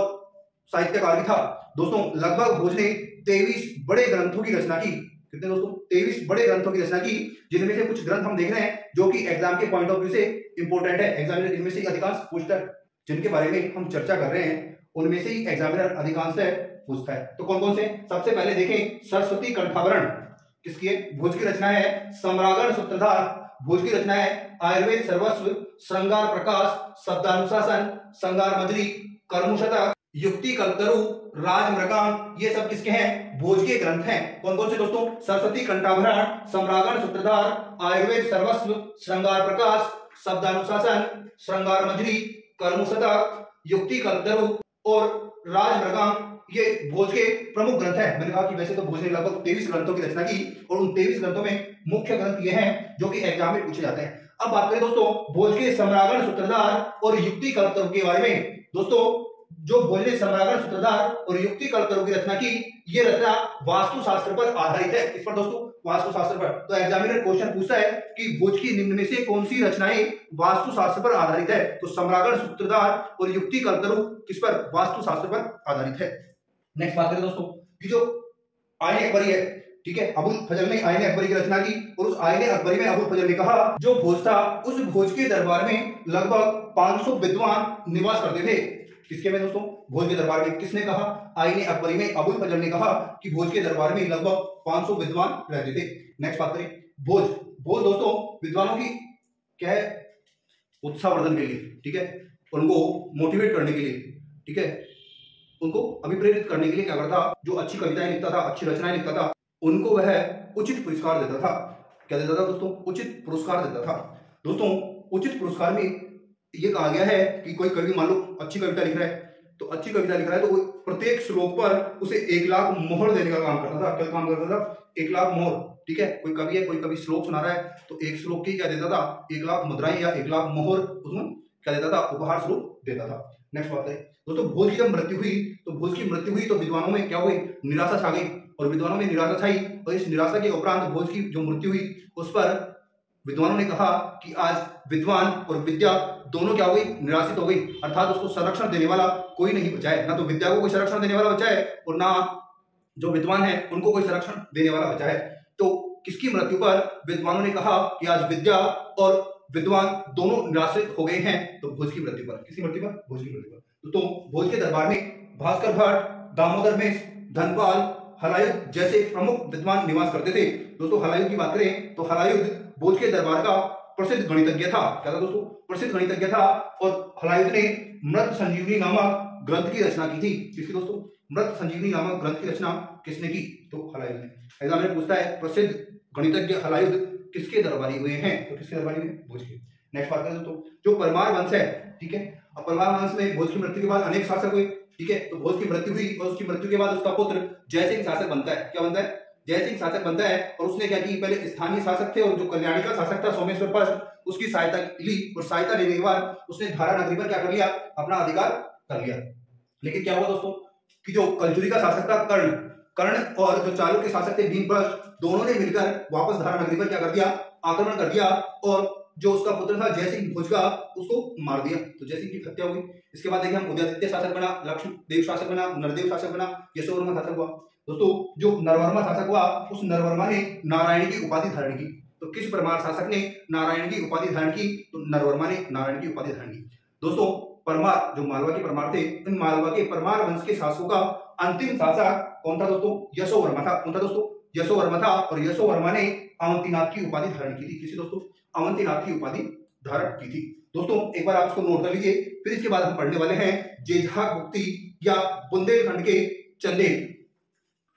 साहित्यकार भी था। दोस्तों लगभग भोज ने 23 बड़े ग्रंथों की रचना की। कितने दोस्तों, 23 बड़े ग्रंथों की रचना की, जिनमें से कुछ ग्रंथ हम देख रहे हैं जो कि एग्जाम के पॉइंट ऑफ व्यू से इंपॉर्टेंट है। एग्जामिनर इनमें से अधिकांश पूछता है, जिनके बारे में हम चर्चा कर रहे हैं उनमें से ही एग्जामिनर अधिकांश पूछता है। तो कौन कौन से, सबसे पहले देखें सरस्वती कंठाभरण, किसकी है, भोज की रचना है। सम्रागण सूत्रधार, भोज की रचना है। आयुर्वेद सर्वस्व, श्रृंगार प्रकाश, शब्दानुशासन, श्रृंगार मजरी, कर्मशतक, युक्ति कल्पतरु, राजमृगांक, ये सब किसके हैं, भोज के ग्रंथ हैं। कौन कौन से दोस्तों, सरस्वती कंठाभरण, सम्रागण सूत्रधार, आयुर्वेद सर्वस्व, श्रृंगार प्रकाश, शब्दानुशासन, श्रृंगार मजरी, कर्मशतक, युक्ति कल्पतरु और राजमृगांक, ये भोज के प्रमुख ग्रंथ हैं। मैंने कहा कि वैसे तो भोज ने लगभग 23 ग्रंथों की रचना की और उन 23 ग्रंथों में मुख्य ग्रंथ ये हैं जो कि एग्जाम में पूछे जाते हैं। अब बात करें दोस्तों भोज के सम्रागण सूत्रधार और युक्ति कल्पतरु के बारे में। दोस्तों जो भोज ने सम्रागण सूत्रधार और युक्ति कल्पतरु की रचना की, ये रचना वास्तुशास्त्र पर आधारित है। इस पर दोस्तों, वास्तुशास्त्र पर। तो एग्जामिनर क्वेश्चन पूछता है कि भोज की निम्न में से कौन सी रचनाएं वास्तुशास्त्र पर आधारित है, तो सम्रागण सूत्रधार और युक्ति कल्पतरु किस पर, वास्तुशास्त्र पर आधारित है। नेक्स्ट बात करें दोस्तों कि जो आईने अकबरी है, ठीक है, अबुल फजल ने आईने अकबरी की रचना की और उस आईने अकबरी में अबुल फजल ने कहा जो भोज था उस भोज के दरबार में लगभग 500 विद्वान निवास करते थे। किसके में दोस्तों, भोज के दरबार में। किसने कहा, आईने अकबरी में अबुल फजल ने कहा कि भोज के दरबार में लगभग 500 विद्वान रहते थे। नेक्स्ट बात करें भोज। भोज दोस्तों विद्वानों की क्या है, उत्साहवर्धन के लिए, ठीक है, उनको मोटिवेट करने के लिए, ठीक है, उनको अभिप्रेरित करने के लिए क्या करता, जो अच्छी कविताएं लिखता था, अच्छी रचनाएं लिखता था, उनको वह उचित पुरस्कार देता था। क्या देता था दोस्तों, उचित पुरस्कार देता था। दोस्तों उचित पुरस्कार में ये कहा गया है कि कोई कवि मान लो अच्छी कविता लिख रहा है, तो अच्छी कविता लिख रहा है तो वो प्रत्येक श्लोक पर उसे 1 लाख मोहर देने का काम करता था। क्या काम करता था? 1 लाख मोहर। ठीक है, कोई कवि है, कोई कवि श्लोक सुना रहा है तो एक श्लोक की क्या देता था? 1 लाख मुद्राएं या 1 लाख मोहर उसमें क्या देता था? उपहार स्वरूप देता था। नेक्स्ट बात है दोस्तों, भोज की जब मृत्यु हुई तो विद्वानों में क्या हुई? निराशा छा गई। और विद्वानों में निराशा छाई और इस निराशा के उपरांत भोज की जो मृत्यु हुई उस पर विद्वानों ने कहा कि आज विद्वान और विद्या दोनों क्या हो गई? निराशित हो गई। अर्थात उसको संरक्षण देने वाला कोई नहीं बचा है। ना तो विद्या को कोई संरक्षण देने वाला बचा है और ना जो विद्वान है उनको कोई संरक्षण देने वाला बचा है। तो किसकी मृत्यु पर विद्वानों ने कहा कि आज विद्या और विद्वान दोनों निराशित हो गए हैं? तो भोज की मृत्यु पर। किसकी मृत्यु पर? भोज की मृत्यु पर। तो भोज के दरबार में भास्कर भट्ट, दामोदर मिश्र, धनपाल, हलायुध जैसे प्रमुख विद्वान निवास करते थे। दोस्तों हलायुध की बात करें तो हलायुध भोज के दरबार का प्रसिद्ध गणितज्ञ था। क्या था दोस्तों? प्रसिद्ध गणितज्ञ था। और हलायुध ने मृत संजीवनी नामक ग्रंथ की रचना की थी। किसकी दोस्तों? मृत संजीवनी नामक ग्रंथ की रचना किसने की? तो हलायुध ने। एग्जाम में पूछता है प्रसिद्ध गणितज्ञ हलायुध किसके दरबारी हुए हैं? तो किसके दरबारी हुए? भोज के। नेक्स्ट बात करें दोस्तों, जो परमार वंश है, ठीक है, अब परमार वंश में भोज की मृत्यु के बाद अनेक शासक हुए। ठीक है, तो भोज की मृत्यु हुई और उसकी मृत्यु के बाद उसका पुत्र जयसिंह शासक बनता है। क्या बनता है? जयसिंह शासक बनता है। और उसने क्या की? पहले स्थानीय शासक थे और जो कल्याणी का शासक था सोमेश्वर पष्ट, उसकी सहायता ली और सहायता लेने के बाद उसने धारा नगरी पर क्या कर लिया? अपना अधिकार कर लिया। लेकिन क्या हुआ दोस्तों कि जो कलजुरी का शासक था कर्ण और जो चालुक्य के शासक थे भीमप्रष्ट, दोनों ने मिलकर वापस धारा नगरी पर क्या कर दिया? आक्रमण कर दिया और जो उसका पुत्र था जयसिंह भोज का उसको मार दिया। तो जयसिंह की हत्या हुई। इसके बाद देखिए हम उदयादित्य शासक बना, लक्ष्मणदेव शासक बना, नरदेव शासक बना, यशोवर्मा शासक हुआ। दोस्तों जो नरवर्मा शासक हुआ उस नरवर्मा ने नारायण की उपाधि धारण की। तो किस परमार शासक ने नारायण की उपाधि धारण की? तो नरवर्मा ने नारायण की उपाधि धारण की। दोस्तों परमार जो मालवा के परमार थे, इन मालवा के परमार वंश के शासकों का अंतिम शासक कौन था दोस्तों? यशोवर्मा था। कौन था दोस्तों? यशोवर्मा था। और यशोवर्मा ने अवंतीनाथ की उपाधि धारण की थी। किसी दोस्तों? अवंतीनाथ की उपाधि धारण की थी। दोस्तों एक बार आप इसको नोट कर लीजिए। फिर इसके बाद हम पढ़ने वाले हैं जेजागुप्ती या बुंदेलखंड के चंदेल।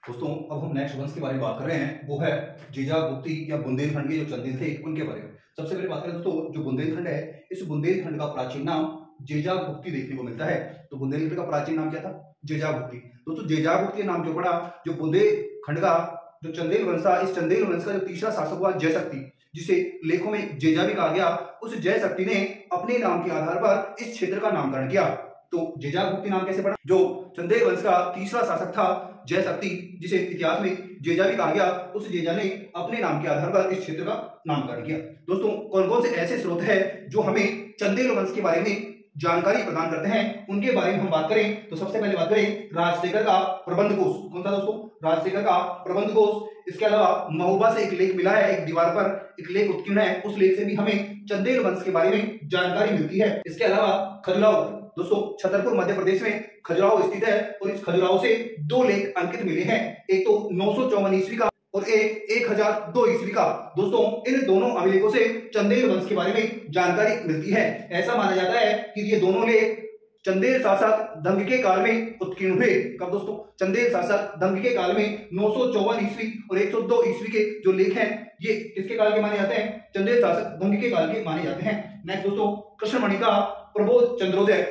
दोस्तों अब हम नेक्स्ट वंश के बारे में बात कर रहे हैं, वो है जेजागुप्ती या बुंदेलखंड के जो चंदेल थे उनके बारे में। सबसे पहले बात करें दोस्तों, जो बुंदेलखंड है, इस बुंदेलखंड का प्राचीन नाम जेजागुप्ती देखने को मिलता है। तो बुंदेलखंड का प्राचीन नाम क्या था? जेजागुप्ती। दोस्तों जेजागुप्ती नाम क्यों पड़ा? जो बुंदेलखंड का जो चंदेल वंश था, इस चंदेल वंश का जो तीसरा शासक हुआ जयशक्ति, जिसे लेखों में जेजा भी कहा गया, उस जयशक्ति ने अपने नाम के आधार पर इस क्षेत्र का नामकरण किया। तो जेजागुप्ती नाम कैसे पड़ा? जो चंदेल वंश का तीसरा शासक था जयशक्ति, जिसे इतिहास में जेजा भी कहा गया, उस जेजा ने अपने नाम के आधार पर इस क्षेत्र का नामकरण किया। दोस्तों कौन कौन से ऐसे स्रोत है जो हमें चंदेल वंश के बारे में जानकारी प्रदान करते हैं, उनके बारे में हम बात करें तो सबसे पहले बात करें राजशेखर का प्रबंध कोश। कौन सा दोस्तों? राजशेखर का प्रबंध कोश। इसके अलावा महोबा से एक लेख मिला है, एक दीवार पर एक लेख उत्कीर्ण है, उस लेख से भी हमें चंदेल वंश के बारे में जानकारी मिलती है। इसके अलावा खजुराहो, दोस्तों छतरपुर मध्य प्रदेश में खजुराहो स्थित है और इस खजुराहो से 2 लेख अंकित मिले हैं, एक तो 954 ईस्वी का और एक 1002 ईस्वी का। दोस्तों इन दोनों अभिलेखों से चंदेल वंश के बारे में जानकारी मिलती है। ऐसा माना जाता है कि ये दोनों लेख चंदेल शासक धंग के काल में उत्कीर्ण हुए। कब दोस्तों? चंदेल शासक धंग के काल में 954 ईस्वी और 102 ईस्वी के जो लेख हैं ये किसके काल के माने जाते हैं? चंदेल शासक धंग के काल के माने जाते हैं। नेक्स्ट दोस्तों कृष्णमणि का प्रबोध चंद्रोदय।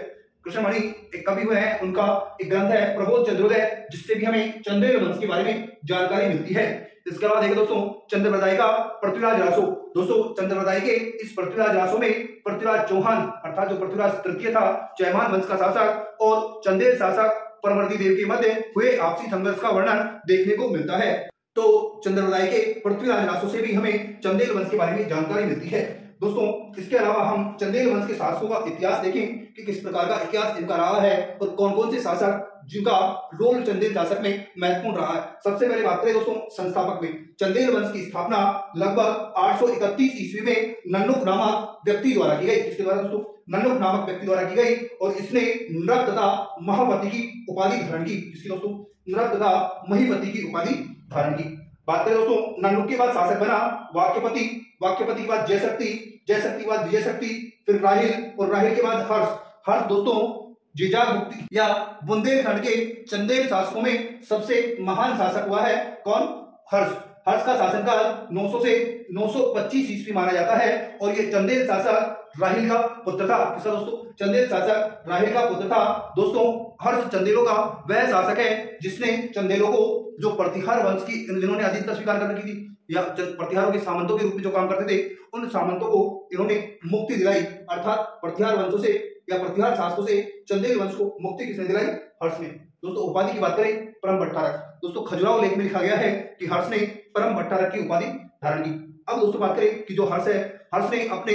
कृष्णमणि एक कवि हुए हैं, उनका एक ग्रंथ है प्रबोध चंद्रोदय, जिससे भी हमें चंदेल वंश के बारे में जानकारी मिलती है। इसके अलावा देखिए दोस्तों चंद्रप्रदाय का पृथ्वीराज रासो। दोस्तों चंद्रप्रदाय के इस पृथ्वीराज रासो में पृथ्वीराज चौहान अर्थात जो पृथ्वीराज तृतीय था चैमान वंश का शासक और चंदेल शासक परमर्दी देव के मध्य हुए आपसी संघर्ष का वर्णन देखने को मिलता है। तो चंद्रप्रदाय के पृथ्वीराज रासो से भी हमें चंदेल वंश के बारे में जानकारी मिलती है। दोस्तों इसके अलावा हम चंदेल वंश के शासकों का इतिहास देखें कि किस प्रकार का इतिहास इनका रहा है और कौन कौन से शासक जिनका रोल चंदेल शासक में महत्वपूर्ण रहा है। सबसे पहले बात करें दोस्तों संस्थापक में, चंदेल वंश की स्थापना लगभग 831 ईस्वी में नन्नुक नामक व्यक्ति द्वारा की गई। किसके द्वारा दोस्तों? नन्नुक नामक व्यक्ति द्वारा की गई और इसने नृप तथा महापति की उपाधि धारण की। किसकी दोस्तों? नृप तथा महीपति की उपाधि धारण की। बात करें दोस्तों नन्नुक के बाद शासक बना वाक्यपति, वाक्यपति के बाद जयशक्ति, जयशक्ति के बाद विजयशक्ति, फिर राहिल और राहिल के बाद हर्ष। हर्ष दोस्तों जेजागुप्ती या बुंदेलखंड के चंदेल शासकों में सबसे महान शासक हुआ है कौन? हर्ष। हर्ष का शासनकाल 900 से 925 ईस्वी माना जाता है और ये चंदेल शासक राहिल का पुत्र था। किसका दोस्तों? चंदेल शासक राहिल का पुत्र था। दोस्तों हर्ष चंदेलों का वह शासक है जिसने चंदेलों को, जो प्रतिहार वंश की जिन्होंने अधीनता स्वीकार कर रखी थी या प्रतिहारों के सामंतों के रूप में जो काम करते थे, उन सामंतों को इन्होंने मुक्ति दिलाई। अर्थात प्रतिहार वंशों से या प्रतिहार शासकों से चंदेल वंश को मुक्ति किसने दिलाई? हर्ष ने। दोस्तों उपाधि की बात करें, परम भट्टारक। दोस्तों खजुराहो लेख में लिखा गया है कि हर्ष ने परम भट्टारक की उपाधि धारण की। अब दोस्तों बात करें कि जो हर्ष है, हर्ष ने अपने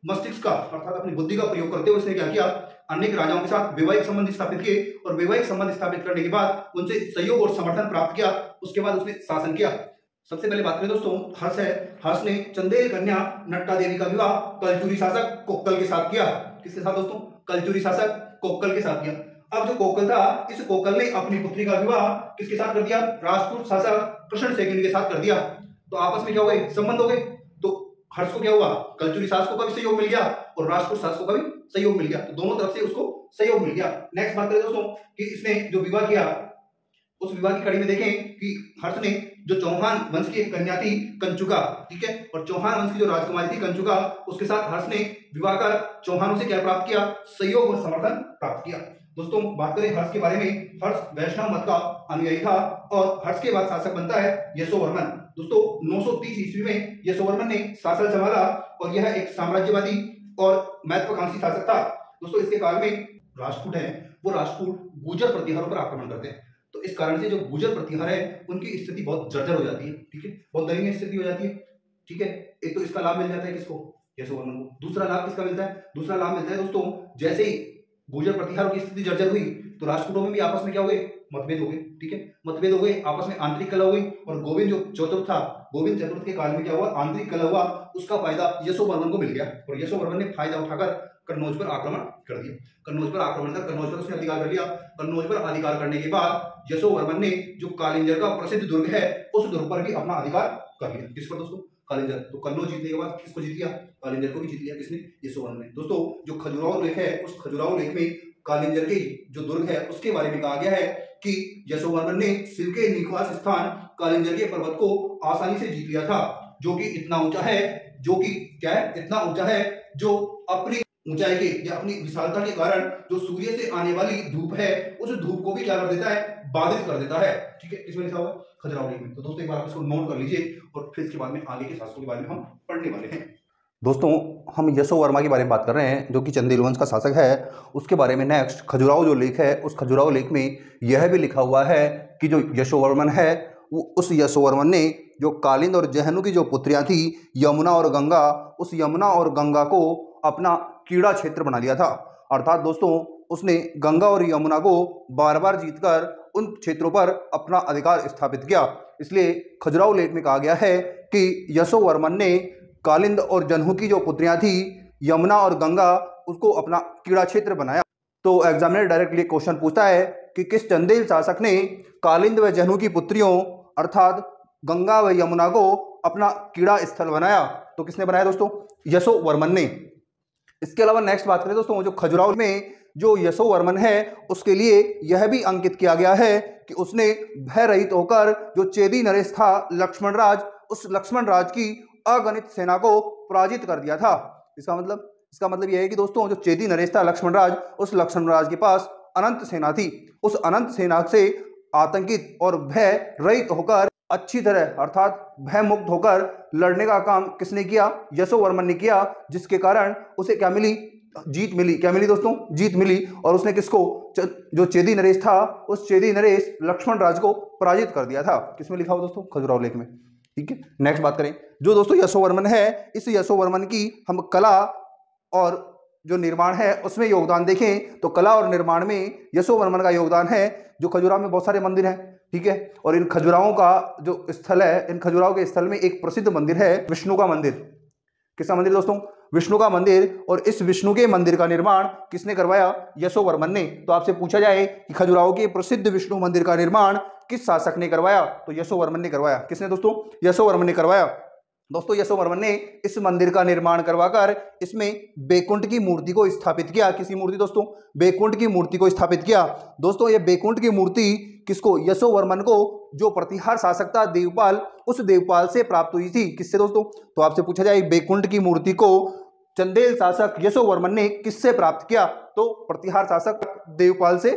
मस्तिष्क का अर्थात अपनी बुद्धि का प्रयोग करते हुए उसने क्या किया? अनेक राजाओं के साथ वैवाहिक संबंध स्थापित किए और वैवाहिक संबंध स्थापित करने के बाद उनसे सहयोग और समर्थन प्राप्त किया। उसके बाद उसने शासन किया। सबसे पहले बात करें दोस्तों, हर्ष है, हर्ष ने चंदेल कन्या नट्टा देवी का विवाह कलचुरी शासक कोक्कल के साथ किया। किसके साथ दोस्तों? कलचुरी शासक कोक्कल के साथ किया। अब जो कोक्कल था, इस कोक्कल ने अपनी पुत्री का विवाह किसके साथ कर दिया? राजपूत शासक कृष्ण सेकंड के साथ कर दिया। तो आपस में क्या हो गए? संबंध हो गए। तो हर्ष को क्या हुआ? कलचुरी शासकों का भी सहयोग मिल गया और राजपूत शासकों का भी सहयोग मिल गया। तो दोनों तरफ से उसको सहयोग मिल गया। नेक्स्ट बात करें दोस्तों कि इसने जो विवाह किया, उस विवाह की कड़ी में देखें कि हर्ष ने जो चौहान वंश की कन्या थी कंचुका, ठीक है, और चौहान वंश की जो राजकुमारी थी कंचुका, उसके साथ हर्ष ने विवाह कर चौहानों से क्या प्राप्त किया? सहयोग और समर्थन प्राप्त किया। दोस्तों बात करें हर्ष के बारे में, हर्ष वैष्णव मत का अनुयायी था और हर्ष के बाद शासक बनता है यशोवर्मन। दोस्तों 930 ईस्वी में यशोवर्मन ने शासन संभाला और यह एक साम्राज्यवादी और महत्वाकांक्षी शासक था। दोस्तों इसके काल में राजपूत है, वो राजपूत गुर्जर प्रतिहारों पर आक्रमण करते हैं। तो इस कारण से जो गुर्जर प्रतिहार है उनकी स्थिति बहुत जर्जर हो जाती है, ठीक है, बहुत दयनीय स्थिति हो जाती है, ठीक है। एक तो इसका लाभ मिल जाता है किसको? यशोवर्मन को। दूसरा लाभ किसका मिलता है? दूसरा लाभ मिलता है दोस्तों, जैसे ही गुर्जर प्रतिहारों की स्थिति जर्जर हुई तो राजपूतों में भी आपस में क्या हो गए? मतभेद हो गए, ठीक है, मतभेद हो गए, आपस में आंतरिक कलह हो गई। और गोविंद जो चतुर्थ था, गोविंद चतुर्थ के काल में क्या हुआ? आंतरिक कलह हुआ, उसका फायदा यशोवर्मन को मिल गया और यशोवर्मन ने फायदा उठाकर कन्नौज पर आक्रमण कर दिया। कन्नौज पर आक्रमण कर कन्नौज पर उसने अधिकार कर लिया। कन्नौज पर अधिकार करने के बाद यशोवर्मन ने जो कालिंजर का प्रसिद्ध दुर्ग है उस दुर्ग पर भी अपना अधिकार कर लिया। किस पर दोस्तों? कालिंजर। तो कन्नौज जीतने के बाद किसको जीत लिया? कालिंजर को भी जीत लिया। किसने? यशोवर्मन ने। दोस्तों जो खजुराहो लेख है, उस खजुराहो लेख में कालिंजर के जो दुर्ग है उसके बारे में कहा गया है कि यशोवर्मन ने शिव के निवास स्थान कालिंजर के पर्वत को आसानी से जीत लिया था, जो कि इतना ऊंचा है, जो कि क्या है? इतना ऊंचा है जो अपनी ऊंचाई के या अपनी विशालता के कारण जो सूर्य से आने वाली धूप है उस धूप को भी क्या कर देता है? बाधित कर देता है, ठीक है। इसमें लिखा हुआ है खजुराहो लेख में। तो दोस्तों एक बार आप इसको नोट कर लीजिए और फिर इसके बाद में आगे के शासकों के बारे में हम पढ़ने वाले हैं। दोस्तों हम यशोवर्मा के बारे में बात कर रहे हैं, जो कि चंदेल वंश का शासक है। उसके बारे में नेक्स्ट खजुराहो जो लेख है, उस खजुराहो लेख में यह भी लिखा हुआ है कि जो यशोवर्मन है वो उस यशोवर्मन ने जो कालिंद और जहनु की जो पुत्रियां थी यमुना और गंगा, उस यमुना और गंगा को अपना कीड़ा क्षेत्र बना लिया था। अर्थात दोस्तों उसने गंगा और यमुना को बार बार जीतकर उन क्षेत्रों पर अपना अधिकार स्थापित किया। इसलिए खजुराहो लेख में कहा गया है कि यशोवर्मन ने कालिंद और जन्हू की जो पुत्रियां थी यमुना और गंगा, उसको अपना कीड़ा क्षेत्र बनाया। तो एग्जामिनर डायरेक्टली क्वेश्चन पूछता है कि किस चंदेल शासक ने कालिंद व जन्हू की पुत्रियों अर्थात गंगा व यमुना को अपना कीड़ा स्थल बनाया? तो किसने बनाया दोस्तों? यशोवर्मन ने। इसके अलावा नेक्स्ट बात करें दोस्तों, जो खजुराहो में जो यशोवर्मन है उसके लिए यह भी अंकित किया गया है कि उसने भय रहित होकर जो चेदी नरेश था लक्ष्मण राज, उस लक्ष्मण राज की अगणित सेना को पराजित कर दिया था। इसका मतलब यह है कि दोस्तों जो चेदी नरेश था लक्ष्मण राज, उस लक्ष्मण राज के पास अनंत सेना थी। उस अनंत सेना से आतंकित और भय रहित होकर अच्छी तरह अर्थात भय मुक्त होकर लड़ने का काम किसने किया? यशोवर्मन ने किया, जिसके कारण उसे क्या मिली? जीत मिली। क्या मिली दोस्तों? जीत मिली। और उसने किसको? जो चेदी नरेश था उस चेदी नरेश लक्ष्मण राज को पराजित कर दिया था। किसमें लिखा हुआ दोस्तों? खजुराहो लेख में, ठीक है। नेक्स्ट बात करें, जो दोस्तों यशोवर्मन है, इस यशोवर्मन की हम कला और जो निर्माण है उसमें योगदान देखें तो कला और निर्माण में यशोवर्मन का योगदान है। जो खजुराहो में बहुत सारे मंदिर हैं, ठीक है, और इन खजुराहों का जो स्थल है, इन खजुराहो के स्थल में एक प्रसिद्ध मंदिर है विष्णु का मंदिर। किसका मंदिर दोस्तों? विष्णु का मंदिर। और इस विष्णु के मंदिर का निर्माण किसने करवाया? यशोवर्मन ने। तो आपसे पूछा जाए कि खजुराहो के प्रसिद्ध विष्णु मंदिर का निर्माण किस शासक ने करवाया? तो यशोवर्मन ने करवाया। किसने दोस्तों? यशोवर्मन ने करवाया। दोस्तों यशोवर्मन ने इस मंदिर का निर्माण करवाकर इसमें बैकुंठ की मूर्ति को स्थापित किया। किसी मूर्ति दोस्तों? बैकुंठ की मूर्ति को स्थापित किया। दोस्तों ये बैकुंठ की मूर्ति किसको? यशोवर्मन को, जो प्रतिहार शासक था देवपाल, उस देवपाल से प्राप्त हुई थी। किससे दोस्तों? तो आपसे पूछा जाए बैकुंठ की मूर्ति को चंदेल शासक यशोवर्मन ने किससे प्राप्त किया? तो प्रतिहार शासक देवपाल से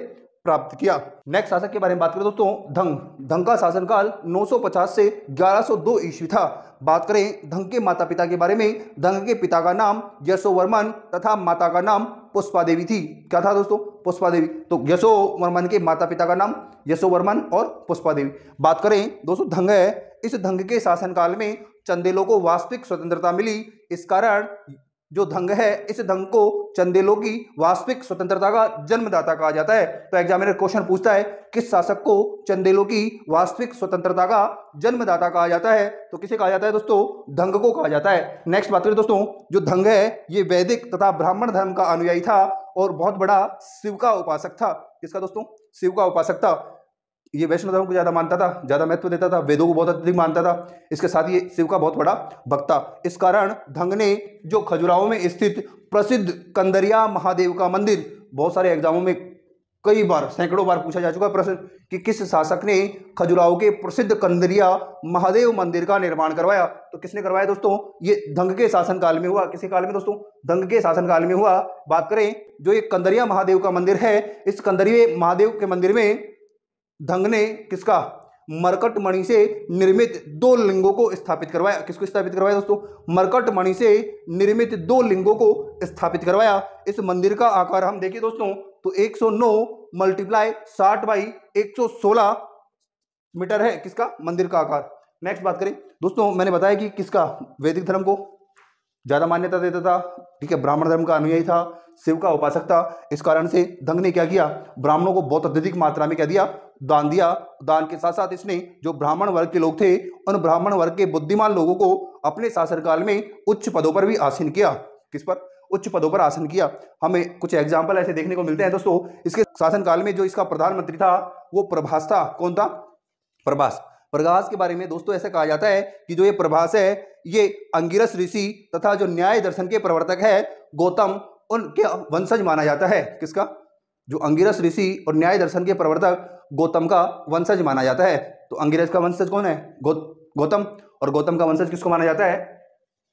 प्राप्त किया। नेक्स्ट शासक के बारे में बात करें दोस्तों, धंग का शासनकाल 950 से 1102 ईस्वी था। बात करें धंग के माता पिता के बारे में, धंग के पिता का नाम यशोवर्मन तथा माता का नाम पुष्पा देवी थी। क्या था दोस्तों? पुष्पा देवी। तो यशोवर्मन के माता पिता का नाम यशोवर्मन और पुष्पा देवी। बात करें दोस्तों धंग है, इस धंग के शासनकाल में चंदेलों को वास्तविक स्वतंत्रता मिली। इस कारण जो धंग है, इस धंग को चंदेलों की वास्तविक स्वतंत्रता का जन्मदाता कहा जाता है। तो एग्जामिनर क्वेश्चन पूछता है किस शासक को चंदेलों की वास्तविक स्वतंत्रता का जन्मदाता कहा जाता है? तो किसे कहा जाता है दोस्तों? धंग को कहा जाता है। नेक्स्ट बात करें दोस्तों, जो धंग है ये वैदिक तथा ब्राह्मण धर्म का अनुयायी था और बहुत बड़ा शिव का उपासक था। किसका दोस्तों? शिव का उपासक था। ये वैष्णव धर्म को ज्यादा मानता था, ज्यादा महत्व देता था, वेदों को बहुत अत्यधिक मानता था। इसके साथ ये शिव का बहुत बड़ा भक्त था। इस कारण धंग ने जो खजुराहो में स्थित प्रसिद्ध कंदरिया महादेव का मंदिर, बहुत सारे एग्जामों में कई बार सैकड़ों बार पूछा जा चुका है प्रश्न कि किस शासक ने खजुराहो के प्रसिद्ध कंदरिया महादेव मंदिर का निर्माण करवाया? तो किसने करवाया दोस्तों? ये धंग के शासनकाल में हुआ। किसी काल में दोस्तों? धंग के शासनकाल में हुआ। बात करें जो ये कंदरिया महादेव का मंदिर है, इस कंदरिया महादेव के मंदिर में धंग ने किसका? मरकट मणि से निर्मित 2 लिंगों को स्थापित करवाया। किसको स्थापित करवाया दोस्तों? मरकट मणि से निर्मित 2 लिंगों को स्थापित करवाया। इस मंदिर का आकार हम देखिए दोस्तों तो 109 × 60 × 116 मीटर है। किसका? मंदिर का आकार। नेक्स्ट बात करें दोस्तों, मैंने बताया कि किसका? वैदिक धर्म को ज्यादा मान्यता देता था, ठीक है, ब्राह्मण धर्म का अनुयायी था, शिव का उपासक था। इस कारण से धंग ने क्या किया? ब्राह्मणों को बहुत अत्यधिक मात्रा में क्या दिया? दान दिया। दान के साथ साथ इसने जो ब्राह्मण वर्ग के लोग थे, उन ब्राह्मण वर्ग के बुद्धिमान लोगों को अपने शासनकाल में उच्च पदों पर भी आसीन किया। किस पर? उच्च पदों पर आसन किया। हमें कुछ एग्जाम्पल ऐसे देखने को मिलते हैं दोस्तों। इसके शासनकाल में जो इसका प्रधानमंत्री था वो प्रभास था। कौन था? प्रभास। प्रभास के बारे में दोस्तों ऐसा कहा जाता है कि जो ये प्रभास है ये अंगिरस ऋषि तथा जो न्याय दर्शन के प्रवर्तक है गौतम, उनके वंशज माना जाता है। किसका? जो अंगिरस ऋषि और न्याय दर्शन के प्रवर्तक गौतम का वंशज माना जाता है। तो अंगिरस का वंशज कौन है? गौतम। और गौतम का वंशज किसको माना जाता है?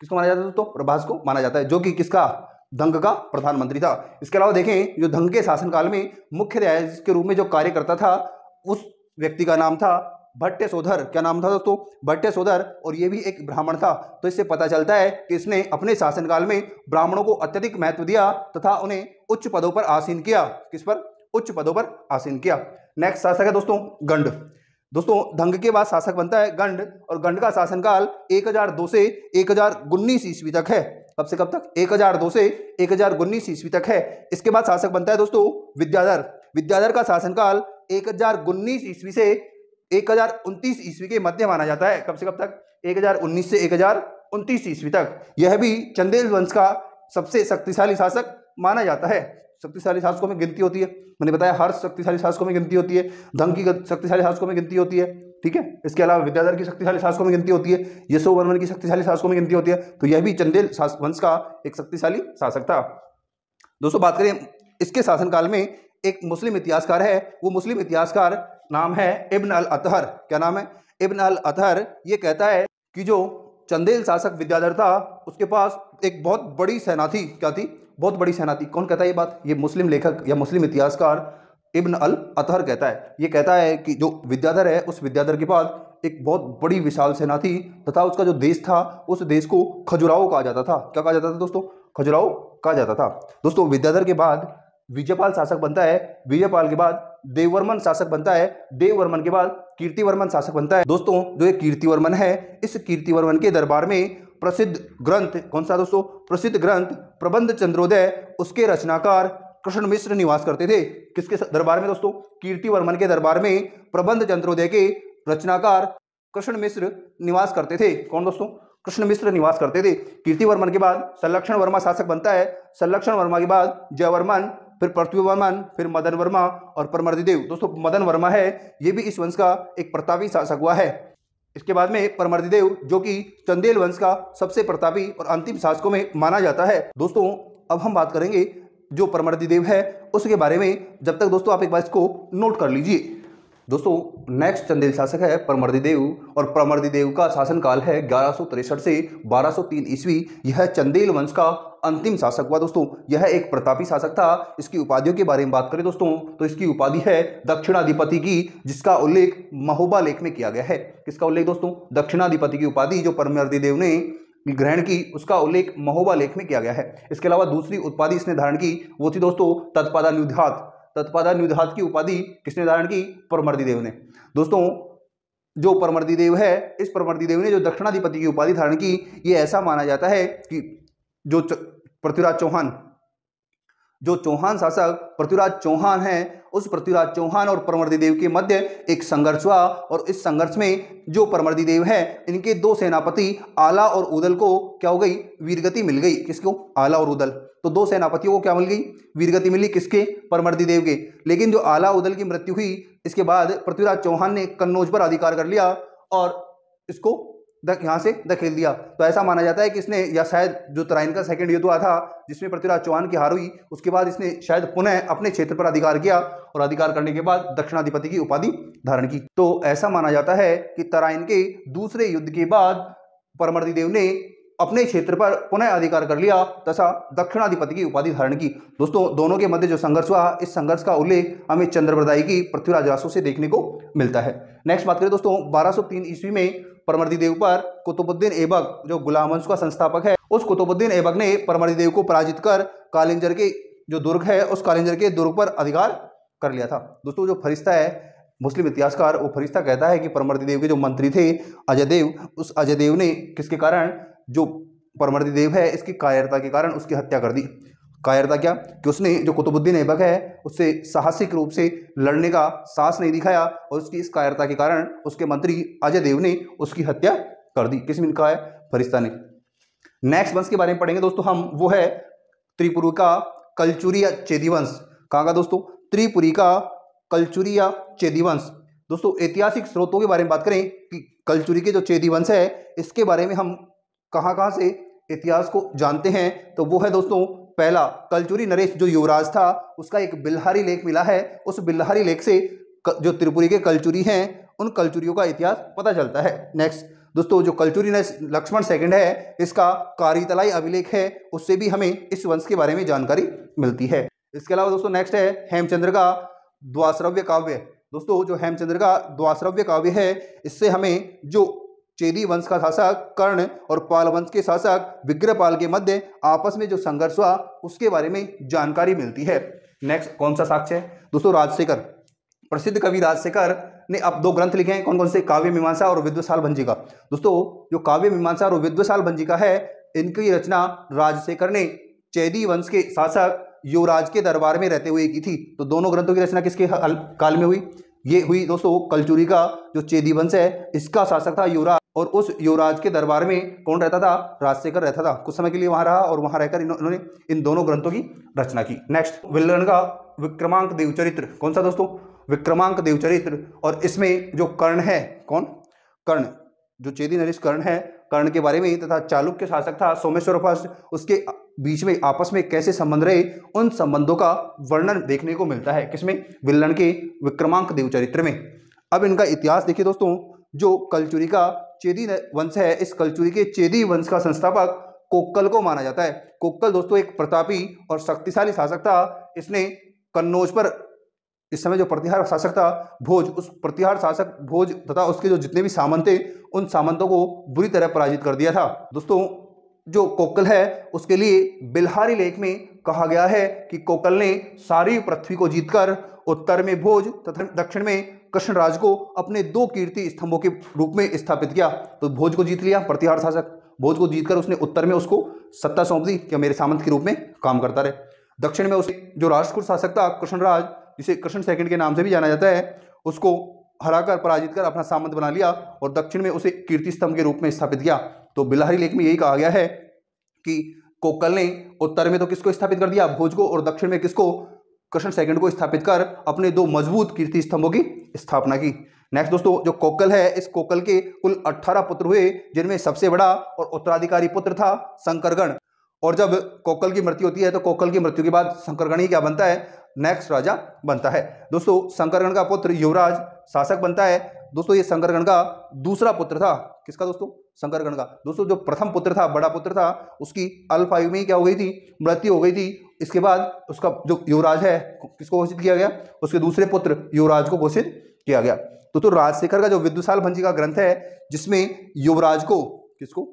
किसको माना जाता है दोस्तों? प्रभास को माना जाता है, जो कि किसका? धंग का प्रधानमंत्री था। इसके अलावा देखें जो धंग के शासनकाल में मुख्य न्यायाधीश के रूप में जो कार्य करता था उस व्यक्ति का नाम था भट्टेशोधर। क्या नाम था दोस्तों? भट्टेशोधर। और ये भी एक ब्राह्मण था। तो इससे पता चलता है कि इसने अपने शासनकाल में ब्राह्मणों को अत्यधिक महत्व दिया तथा उन्हें उच्च पदों पर आसीन किया। किस पर? उच्च पदों पर आसीन किया। नेक्स्ट शासक है दोस्तों गंड। दोस्तों धंग के बाद शासक बनता है गंड, और गंड का शासनकाल 1002 से 1019 ईस्वी तक है। कब से कब तक? 1002 से 1019 ईस्वी तक है। इसके बाद शासक बनता है दोस्तों विद्याधर। विद्याधर का शासनकाल 1019 ईस्वी से 1029 ईस्वी के मध्य माना जाता है। कब से कब तक? 1019 से 1029 ईस्वी तक। यह भी चंदेल वंश का सबसे शक्तिशाली शासक माना जाता है। शक्तिशाली शासकों में गिनती होती है, मैंने बताया हर शक्तिशाली शासकों में गिनती होती है, धंग की शक्तिशाली शासकों में गिनती होती है, ठीक है। इसके अलावा विद्याधर की शक्तिशाली शासकों में गिनती होती है, यशोवर्मन की शक्तिशाली शासकों में गिनती होती है। तो यह भी चंदेल वंश का एक शक्तिशाली शासक था। दोस्तों बात करें इसके शासनकाल में एक मुस्लिम इतिहासकार है, वो मुस्लिम इतिहासकार नाम है इब्न अल अतहर। क्या नाम है? इब्न अल अतहर। ये कहता है कि जो चंदेल शासक विद्याधर था उसके पास एक बहुत बड़ी सेना थी। क्या थी? बहुत बड़ी सेना थी। कौन कहता है ये बात? ये मुस्लिम लेखक या मुस्लिम इतिहासकार इब्न अल अतहर कहता है। ये कहता है कि जो विद्याधर है उस विद्याधर के पास एक बहुत बड़ी विशाल सेना थी तथा उसका जो देश था उस देश को खजुराहो कहा जाता था। क्या कहा जाता था दोस्तों? खजुराहो कहा जाता था। दोस्तों विद्याधर के बाद विजयपाल शासक बनता है, विजयपाल के बाद देववर्मन शासक बनता है, देववर्मन के बाद कीर्तिवर्मन शासक बनता है। दोस्तों जो ये कीर्तिवर्मन है, इस कीर्तिवर्मन के दरबार में प्रसिद्ध ग्रंथ कौन सा दोस्तों? प्रसिद्ध ग्रंथ प्रबंध चंद्रोदय, उसके रचनाकार कृष्ण मिश्र निवास करते थे। किसके दरबार में दोस्तों? कीर्तिवर्मन के दरबार में प्रबंध चंद्रोदय के रचनाकार कृष्ण मिश्र निवास करते थे। कौन दोस्तों? कृष्ण मिश्र निवास करते थे। कीर्तिवर्मन के बाद संलक्षण वर्मा शासक बनता है, संलक्षण वर्मा के बाद जयवर्मन, फिर पृथ्वीवर्मन, फिर मदन वर्मा और परमर्दिदेव। दोस्तों मदन वर्मा है ये भी इस वंश का एक प्रतापी शासक हुआ है। इसके बाद में परमर्दिदेव जो कि चंदेल वंश का सबसे प्रतापी और अंतिम शासकों में माना जाता है। दोस्तों अब हम बात करेंगे जो परमर्दिदेव है उसके बारे में। जब तक दोस्तों आप एक बार इसको नोट कर लीजिए। दोस्तों नेक्स्ट चंदेल शासक है परमर्दिदेव, और परमर्दिदेव का शासनकाल है 1163 से 1203 ईस्वी। यह चंदेल वंश का अंतिम शासक हुआ। दोस्तों यह एक प्रतापी शासक था। इसकी उपाधियों के बारे में बात करें दोस्तों तो इसकी उपाधि है दक्षिणाधिपति की, जिसका उल्लेख महोबा लेख में किया गया है। किसका उल्लेख दोस्तों? दक्षिणाधिपति की उपाधि जो परमर्दिदेव ने ग्रहण की, उसका उल्लेख महोबा लेख में किया गया है। इसके अलावा दूसरी उपाधि इसने धारण की वो थी दोस्तों तत्पादान्युधात। तत्पादान्युधात की उपाधि किसने धारण की? परमर्दिदेव ने। दोस्तों जो परमर्दिदेव है, इस परमर्दिदेव ने जो दक्षिणाधिपति की उपाधि धारण की, ये ऐसा माना जाता है कि जो पृथ्वीराज चौहान, जो चौहान शासक पृथ्वीराज चौहान है, उस पृथ्वीराज चौहान और परमर्दिदेव के मध्य एक संघर्ष हुआ, और इस संघर्ष में जो परमर्दिदेव है, इनके दो सेनापति आला और उदल को क्या हो गई? वीरगति मिल गई। किसको? आला और उदल। तो दो सेनापतियों को क्या मिल गई? वीरगति मिली। किसके? परमर्दिदेव के। लेकिन जो आला उदल की मृत्यु हुई, इसके बाद पृथ्वीराज चौहान ने कन्नौज पर अधिकार कर लिया और इसको यहाँ से धकेल दिया। तो ऐसा माना जाता है कि इसने, या शायद जो तराइन का सेकंड युद्ध हुआ था जिसमें पृथ्वीराज चौहान की हार हुई, उसके बाद इसने शायद पुनः अपने क्षेत्र पर अधिकार किया, और अधिकार करने के बाद दक्षिणाधिपति की उपाधि धारण की। तो ऐसा माना जाता है कि तराइन के दूसरे युद्ध के बाद परमर्दिदेव ने अपने क्षेत्र पर पुनः अधिकार कर लिया तथा दक्षिणाधिपति की उपाधि धारण की। दोस्तों दोनों के मध्य जो संघर्ष हुआ, इस संघर्ष का उल्लेख हमें चंद्रप्रदायी की पृथ्वीराज रासो से देखने को मिलता है। नेक्स्ट बात करें दोस्तों 1203 ईस्वी में परमर्दिदेव पर कुतुबुद्दीन ऐबक जो गुलाम वंश का संस्थापक है, उस कुतुबुद्दीन ऐबक ने परमर्दिदेव को पराजित कर कालिंजर के जो दुर्ग है, उस कालिंजर के दुर्ग पर अधिकार कर लिया था। दोस्तों जो फरिश्ता है, मुस्लिम इतिहासकार, वो फरिश्ता कहता है कि परमर्दिदेव के जो मंत्री थे अजयदेव, उस अजयदेव ने किसके कारण, जो परमर्दिदेव है इसकी कायरता के कारण उसकी हत्या कर दी। कायरता क्या? कि उसने जो कुतुबुद्दीन ऐबक है उससे साहसिक रूप से लड़ने का साहस नहीं दिखाया, और उसकी इस कायरता के कारण उसके मंत्री अजयदेव ने उसकी हत्या कर दी। किसने कहा है? फरिश्ता ने। नेक्स्ट वंश के बारे में पढ़ेंगे दोस्तों हम, वो है त्रिपुरी का कलचुरी या चेदी वंश। कहाँ का दोस्तों? त्रिपुरी का कलचुरी या चेदी वंश। दोस्तों ऐतिहासिक स्रोतों के बारे में बात करें कि कलचुरी के जो चेदी वंश है, इसके बारे में हम कहाँ से इतिहास को जानते हैं, तो वो है दोस्तों पहला कलचुरी नरेश जो युवराज था, उसका एक बिल्हारी लेख मिला है। उस बिल्हारी लेख से जो त्रिपुरी के कलचुरी हैं, उन कलचुरियों का इतिहास पता चलता है। नेक्स्ट दोस्तों जो कलचुरी नरेश लक्ष्मण सेकंड है, इसका कारितलाई अभिलेख है, उससे भी हमें इस वंश के बारे में जानकारी मिलती है। इसके अलावा दोस्तों नेक्स्ट है हेमचंद्र का द्वाश्रव्य काव्य। दोस्तों जो हेमचंद्र का द्वाश्रव्य काव्य है, इससे हमें जो चेदी वंश का शासक कर्ण और पाल वंश के शासक विग्रहपाल के मध्य आपस में जो संघर्ष हुआ, उसके बारे में जानकारी मिलती है। नेक्स्ट कौन सा साक्ष्य है दोस्तों? राजशेखर। प्रसिद्ध कवि राजशेखर ने अब दो ग्रंथ लिखे हैं। कौन कौन से? काव्य मीमांसा और विद्वशाल भंजिका। दोस्तों जो काव्य मीमांसा और विद्वशाल भंजिका है, इनकी रचना राजशेखर ने चेदी वंश के शासक युवराज के दरबार में रहते हुए की थी। तो दोनों ग्रंथों की रचना किसके काल में हुई? ये हुई दोस्तों कलचुरी का जो चेदी वंश है, इसका शासक था युवराज, और उस युवराज के दरबार में कौन रहता था? राजशेखर रहता था। कुछ समय के लिए वहां रहा, और वहां रहकर इन्होंने इन दोनों ग्रंथों की रचना की। नेक्स्ट विल्लन का विक्रमांक देवचरित्र। कौन सा दोस्तों? विक्रमांक देवचरित्र। और इसमें जो कर्ण है, कौन? कर्ण, जो चेदी नरेश कर्ण है, कर्ण के बारे में तथा चालुक्य शासक था सोमेश्वर फर्स्ट, उसके बीच में आपस में कैसे संबंध रहे, उन संबंधों का वर्णन देखने को मिलता है। किसमें? विल्लन के विक्रमांक देवचरित्र में। अब इनका इतिहास देखिए दोस्तों। जो कलचुरी का चेदी वंश है, इस कलचुरी के चेदी वंश का संस्थापक कोक्कल को माना जाता है। कोक्कल दोस्तों एक प्रतापी और शक्तिशाली शासक था। इसने कन्नौज पर, इस समय जो प्रतिहार शासक था भोज, उस प्रतिहार शासक भोज तथा उसके जो जितने भी सामंत थे, उन सामंतों को बुरी तरह पराजित कर दिया था। दोस्तों जो कोक्कल है, उसके लिए बिल्हारी लेख में कहा गया है कि कोक्कल ने सारी पृथ्वी को जीतकर उत्तर में भोज तथा दक्षिण में कृष्णराज को अपने दो कीर्ति स्तंभों के रूप में स्थापित किया। तो भोज को जीत लिया प्रतिहार शासक, भोज को जीतकर उसने उत्तर में उसको सत्ता सौंप दी कि मेरे सामंत के रूप में काम करता रहे। दक्षिण में उसे जो राष्ट्रकूट शासक था कृष्णराज, जिसे कृष्ण सेकंड के नाम से भी जाना जाता है, उसको हराकर पराजित कर अपना सामंत बना लिया, और दक्षिण में उसे कीर्ति स्तंभ के रूप में स्थापित किया। तो बिल्हारी लेख में यही कहा गया है कि कोक्कल ने उत्तर में तो किसको स्थापित कर दिया? भोज को, और दक्षिण में किसको? कृष्ण सेकंड को स्थापित कर अपने दो मजबूत कीर्ति स्तंभों की स्थापना की। नेक्स्ट दोस्तों जो कोक्कल है, इस कोक्कल के कुल 18 पुत्र हुए, जिनमें सबसे बड़ा और उत्तराधिकारी पुत्र था शंकरगण। और जब कोक्कल की मृत्यु होती है, तो कोक्कल की मृत्यु के बाद शंकरगण ही क्या बनता है? नेक्स्ट राजा बनता है। दोस्तों शंकरगण का पुत्र युवराज शासक बनता है। दोस्तों ये शंकरगण का दूसरा पुत्र था। किसका दोस्तों? शंकरगण का। दोस्तों जो प्रथम पुत्र था, बड़ा पुत्र था, उसकी अल्प आयु में क्या हो गई थी? मृत्यु हो गई थी। इसके बाद उसका जो युवराज है किसको घोषित किया गया? उसके दूसरे पुत्र युवराज को घोषित किया गया। तो राजशेखर का जो विद्युसाल भंजी का ग्रंथ है जिसमें युवराज को, किसको?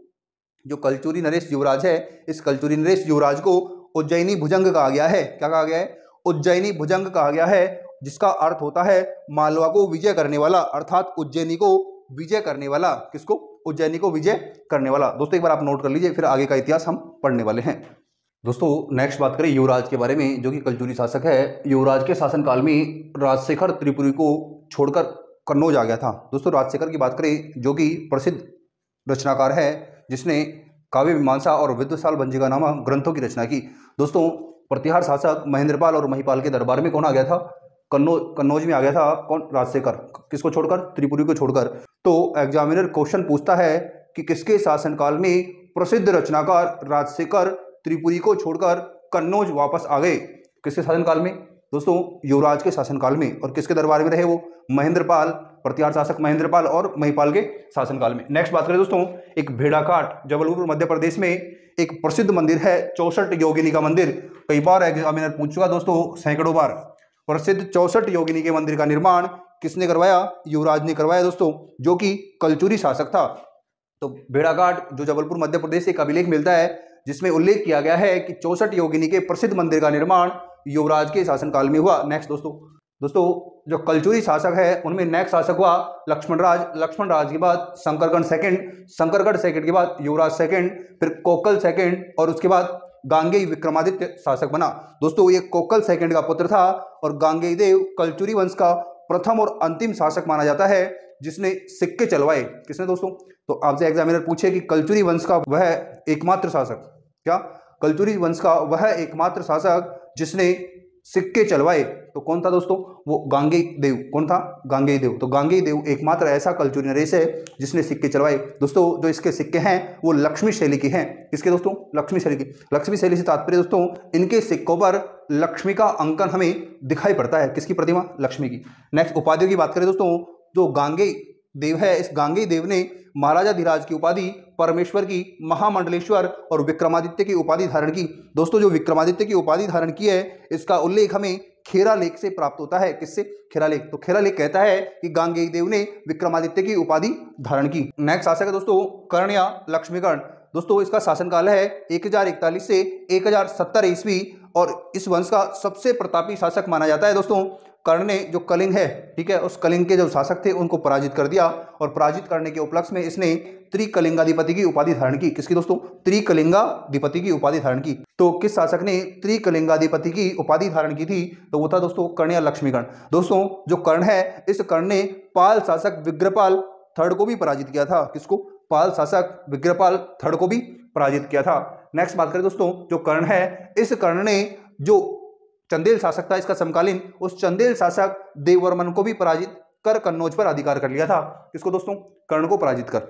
जो कलचुरी नरेश युवराज है, इस कलचुरी नरेश युवराज को उज्जैनी भुजंग कहा गया है। क्या कहा गया है? उज्जैनी भुजंग कहा गया है, जिसका अर्थ होता है मालवा को विजय करने वाला, अर्थात उज्जैनी को विजय करने वाला। किसको? उज्जैनी को विजय करने वाला। दोस्तों एक बार आप नोट कर लीजिए, फिर आगे का इतिहास हम पढ़ने वाले हैं। दोस्तों नेक्स्ट बात करें युवराज के बारे में, जो कि कलचुरी शासक है। युवराज के शासनकाल में राजशेखर त्रिपुरी को छोड़कर कन्नौज आ गया था। दोस्तों राजशेखर की बात करें, जो कि प्रसिद्ध रचनाकार है, जिसने काव्य मीमांसा और विद्युसाल भंजिका नामक ग्रंथों की रचना की। दोस्तों प्रतिहार शासक महेंद्रपाल और महिपाल के दरबार में कौन आ गया था? कन्नौज में आ गया था। कौन? राजशेखर। किसको छोड़कर? त्रिपुरी को छोड़कर। तो एग्जामिनर क्वेश्चन पूछता है कि किसके शासनकाल में प्रसिद्ध रचनाकार राजशेखर त्रिपुरी को छोड़कर कन्नौज वापस आ गए? किसके शासनकाल में? दोस्तों युवराज के शासनकाल में। और किसके दरबार में रहे वो? महेंद्रपाल, प्रतिहार शासक महेंद्रपाल और महिपाल के शासनकाल में। नेक्स्ट बात करें दोस्तों, एक भेड़ाघाट जबलपुर मध्य प्रदेश में एक प्रसिद्ध मंदिर है 64 योगिनी का मंदिर। कई बार एग्जामिनर पूछ चुका दोस्तों, सैकड़ों बार। प्रसिद्ध 64 योगिनी के मंदिर का निर्माण किसने करवाया? युवराज ने करवाया दोस्तों, जो कि कलचुरी शासक था। तो भेड़ाघाट जो जबलपुर मध्य प्रदेश से एक अभिलेख मिलता है जिसमें उल्लेख किया गया है कि 64 योगिनी के प्रसिद्ध मंदिर का निर्माण युवराज के शासनकाल में हुआ। नेक्स्ट दोस्तों जो कलचुरी शासक है उनमें नेक्स्ट शासक हुआ लक्ष्मण राज। लक्ष्मण राज के बाद शंकरगढ़ सेकंड, शंकरगढ़ सेकंड के बाद युवराज सेकंड, फिर कोकल सेकंड और उसके बाद गांगेय विक्रमादित्य शासक बना। दोस्तों ये कोकल सेकंड का पुत्र था और गांगेय देव कलचुरी वंश का प्रथम और अंतिम शासक माना जाता है जिसने सिक्के चलवाए। किसने दोस्तों? तो आपसे एग्जामिनर पूछे कि कलचुरी वंश का वह एकमात्र शासक, क्या कलचुरी वंश का वह एकमात्र शासक जिसने सिक्के चलवाए, तो कौन था दोस्तों? वो गांगेय देव। कौन था? गांगेय देव। तो गांगेय देव एकमात्र ऐसा कलचुरी नरेश है जिसने सिक्के चलवाए। दोस्तों जो इसके सिक्के हैं वो लक्ष्मी शैली के हैं। किसके दोस्तों? लक्ष्मी शैली की। लक्ष्मी शैली से तात्पर्य दोस्तों इनके सिक्कों पर लक्ष्मी का अंकन हमें दिखाई पड़ता है। किसकी प्रतिमा? लक्ष्मी की। नेक्स्ट उपाधियों की बात करें दोस्तों, जो गांगेय देव है, इस गांगेय देव ने महाराजा धीराज की उपाधि, परमेश्वर की, महामंडलेश्वर और विक्रमादित्य की उपाधि धारण की। दोस्तों जो विक्रमादित्य की उपाधि धारण की है इसका उल्लेख हमें खेरा लेख से प्राप्त होता है। किससे? खेरा लेख। तो खेरा लेख कहता है कि गांगेय देव ने विक्रमादित्य की उपाधि धारण की। नेक्स्ट शासक है दोस्तों कर्ण या लक्ष्मीकर्ण। दोस्तों इसका शासनकाल है 1041 से 1070 ईस्वी और इस वंश का सबसे प्रतापी शासक माना जाता है। दोस्तों कर्ण ने जो कलिंग है, ठीक है, उस कलिंग के जो शासक थे उनको पराजित कर दिया और पराजित करने के उपलक्ष्य में इसने त्रिकलिंगाधिपति की उपाधि धारण की। किसकी दोस्तों? त्रिकलिंगाधिपति की उपाधि धारण की। तो किस शासक ने त्रिकलिंगाधिपति की उपाधि धारण की थी? तो वो था दोस्तों कर्ण या लक्ष्मीकर्ण। दोस्तों जो कर्ण है, इस कर्ण ने पाल शासक विग्रहपाल थर्ड को भी पराजित किया था। किसको? पाल शासक विग्रहपाल थर्ड को भी पराजित किया था। नेक्स्ट बात करें दोस्तों, जो कर्ण है, इस कर्ण ने जो चंदेल शासक था इसका समकालीन, उस चंदेल शासक देववर्मन को भी पराजित कर कन्नौज पर अधिकार कर लिया था। किसको दोस्तों? कर्ण को पराजित कर।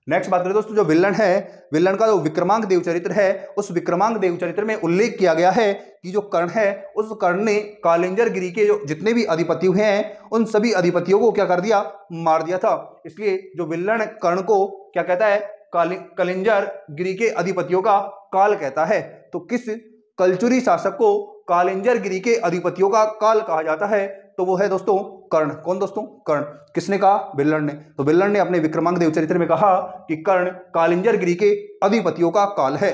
नेक्स्ट बात करें दोस्तों, जो विल्लन है, विल्लन का जो विक्रमांक देव चरित्र है, उस विक्रमांक देव चरित्र में उल्लेख किया गया है कि जो कर्ण है उस कर्ण ने कालिंजर गिरी के जो जितने भी अधिपति हुए हैं उन सभी अधिपतियों को क्या कर दिया? मार दिया था। इसलिए जो विल्लन कर्ण को क्या कहता है? कालिंजर गिरी के अधिपतियों का काल कहता है। तो किस कलचुरी शासक को कालिंजर गिरी के अधिपतियों का काल कहा जाता है? तो वो है दोस्तों कर्ण। कौन दोस्तों? कर्ण। किसने कहा? विल्लन ने। तो विल्लन ने अपने विक्रमांक देव चरित्र में कहा कि कर्ण कालिंजर गिरी के अधिपतियों का काल है।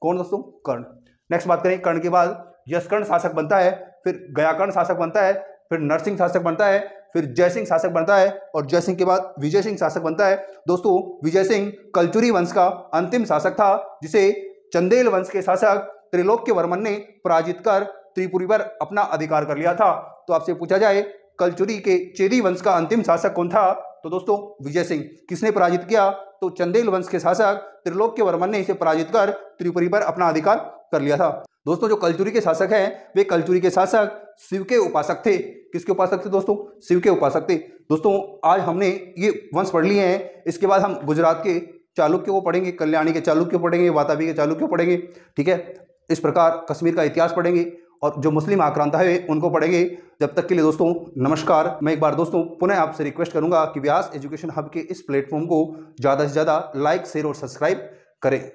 कौन दोस्तों? कर्ण। नेक्स्ट बात करें, कर्ण के बाद यशकर्ण शासक बनता है, फिर गयाकर्ण शासक बनता है, फिर नरसिंह शासक बनता है, फिर जयसिंह शासक बनता है और जयसिंह के बाद विजय सिंह शासक बनता है। दोस्तों विजय सिंह कलचुरी वंश का अंतिम शासक था जिसे चंदेल वंश के शासक त्रिलोक्य वर्मन ने पराजित कर त्रिपुरी पर अपना अधिकार कर लिया था। तो आपसे पूछा जाए कलचुरी के चेदी वंश का अंतिम शासक कौन था? तो दोस्तों विजय सिंह। किसने पराजित किया? तो चंदेल वंश के शासक त्रिलोक्य वर्मन ने इसे पराजित कर त्रिपुरी पर अपना अधिकार कर लिया था। दोस्तों जो कलचुरी के शासक हैं वे कलचुरी के शासक शिव के उपासक थे। किसके उपासक थे दोस्तों? शिव के उपासक थे। दोस्तों आज हमने ये वंश पढ़ लिए हैं, इसके बाद हम गुजरात के चालुक्य को पढ़ेंगे, कल्याणी के चालुक्य पढ़ेंगे, वातापी के चालुक्य पढ़ेंगे, ठीक है। इस प्रकार कश्मीर का इतिहास पढ़ेंगे और जो मुस्लिम आक्रांता है उनको पढ़ेंगे। जब तक के लिए दोस्तों नमस्कार। मैं एक बार दोस्तों पुनः आपसे रिक्वेस्ट करूंगा कि व्यास एजुकेशन हब के इस प्लेटफॉर्म को ज़्यादा से ज़्यादा लाइक, शेयर और सब्सक्राइब करें।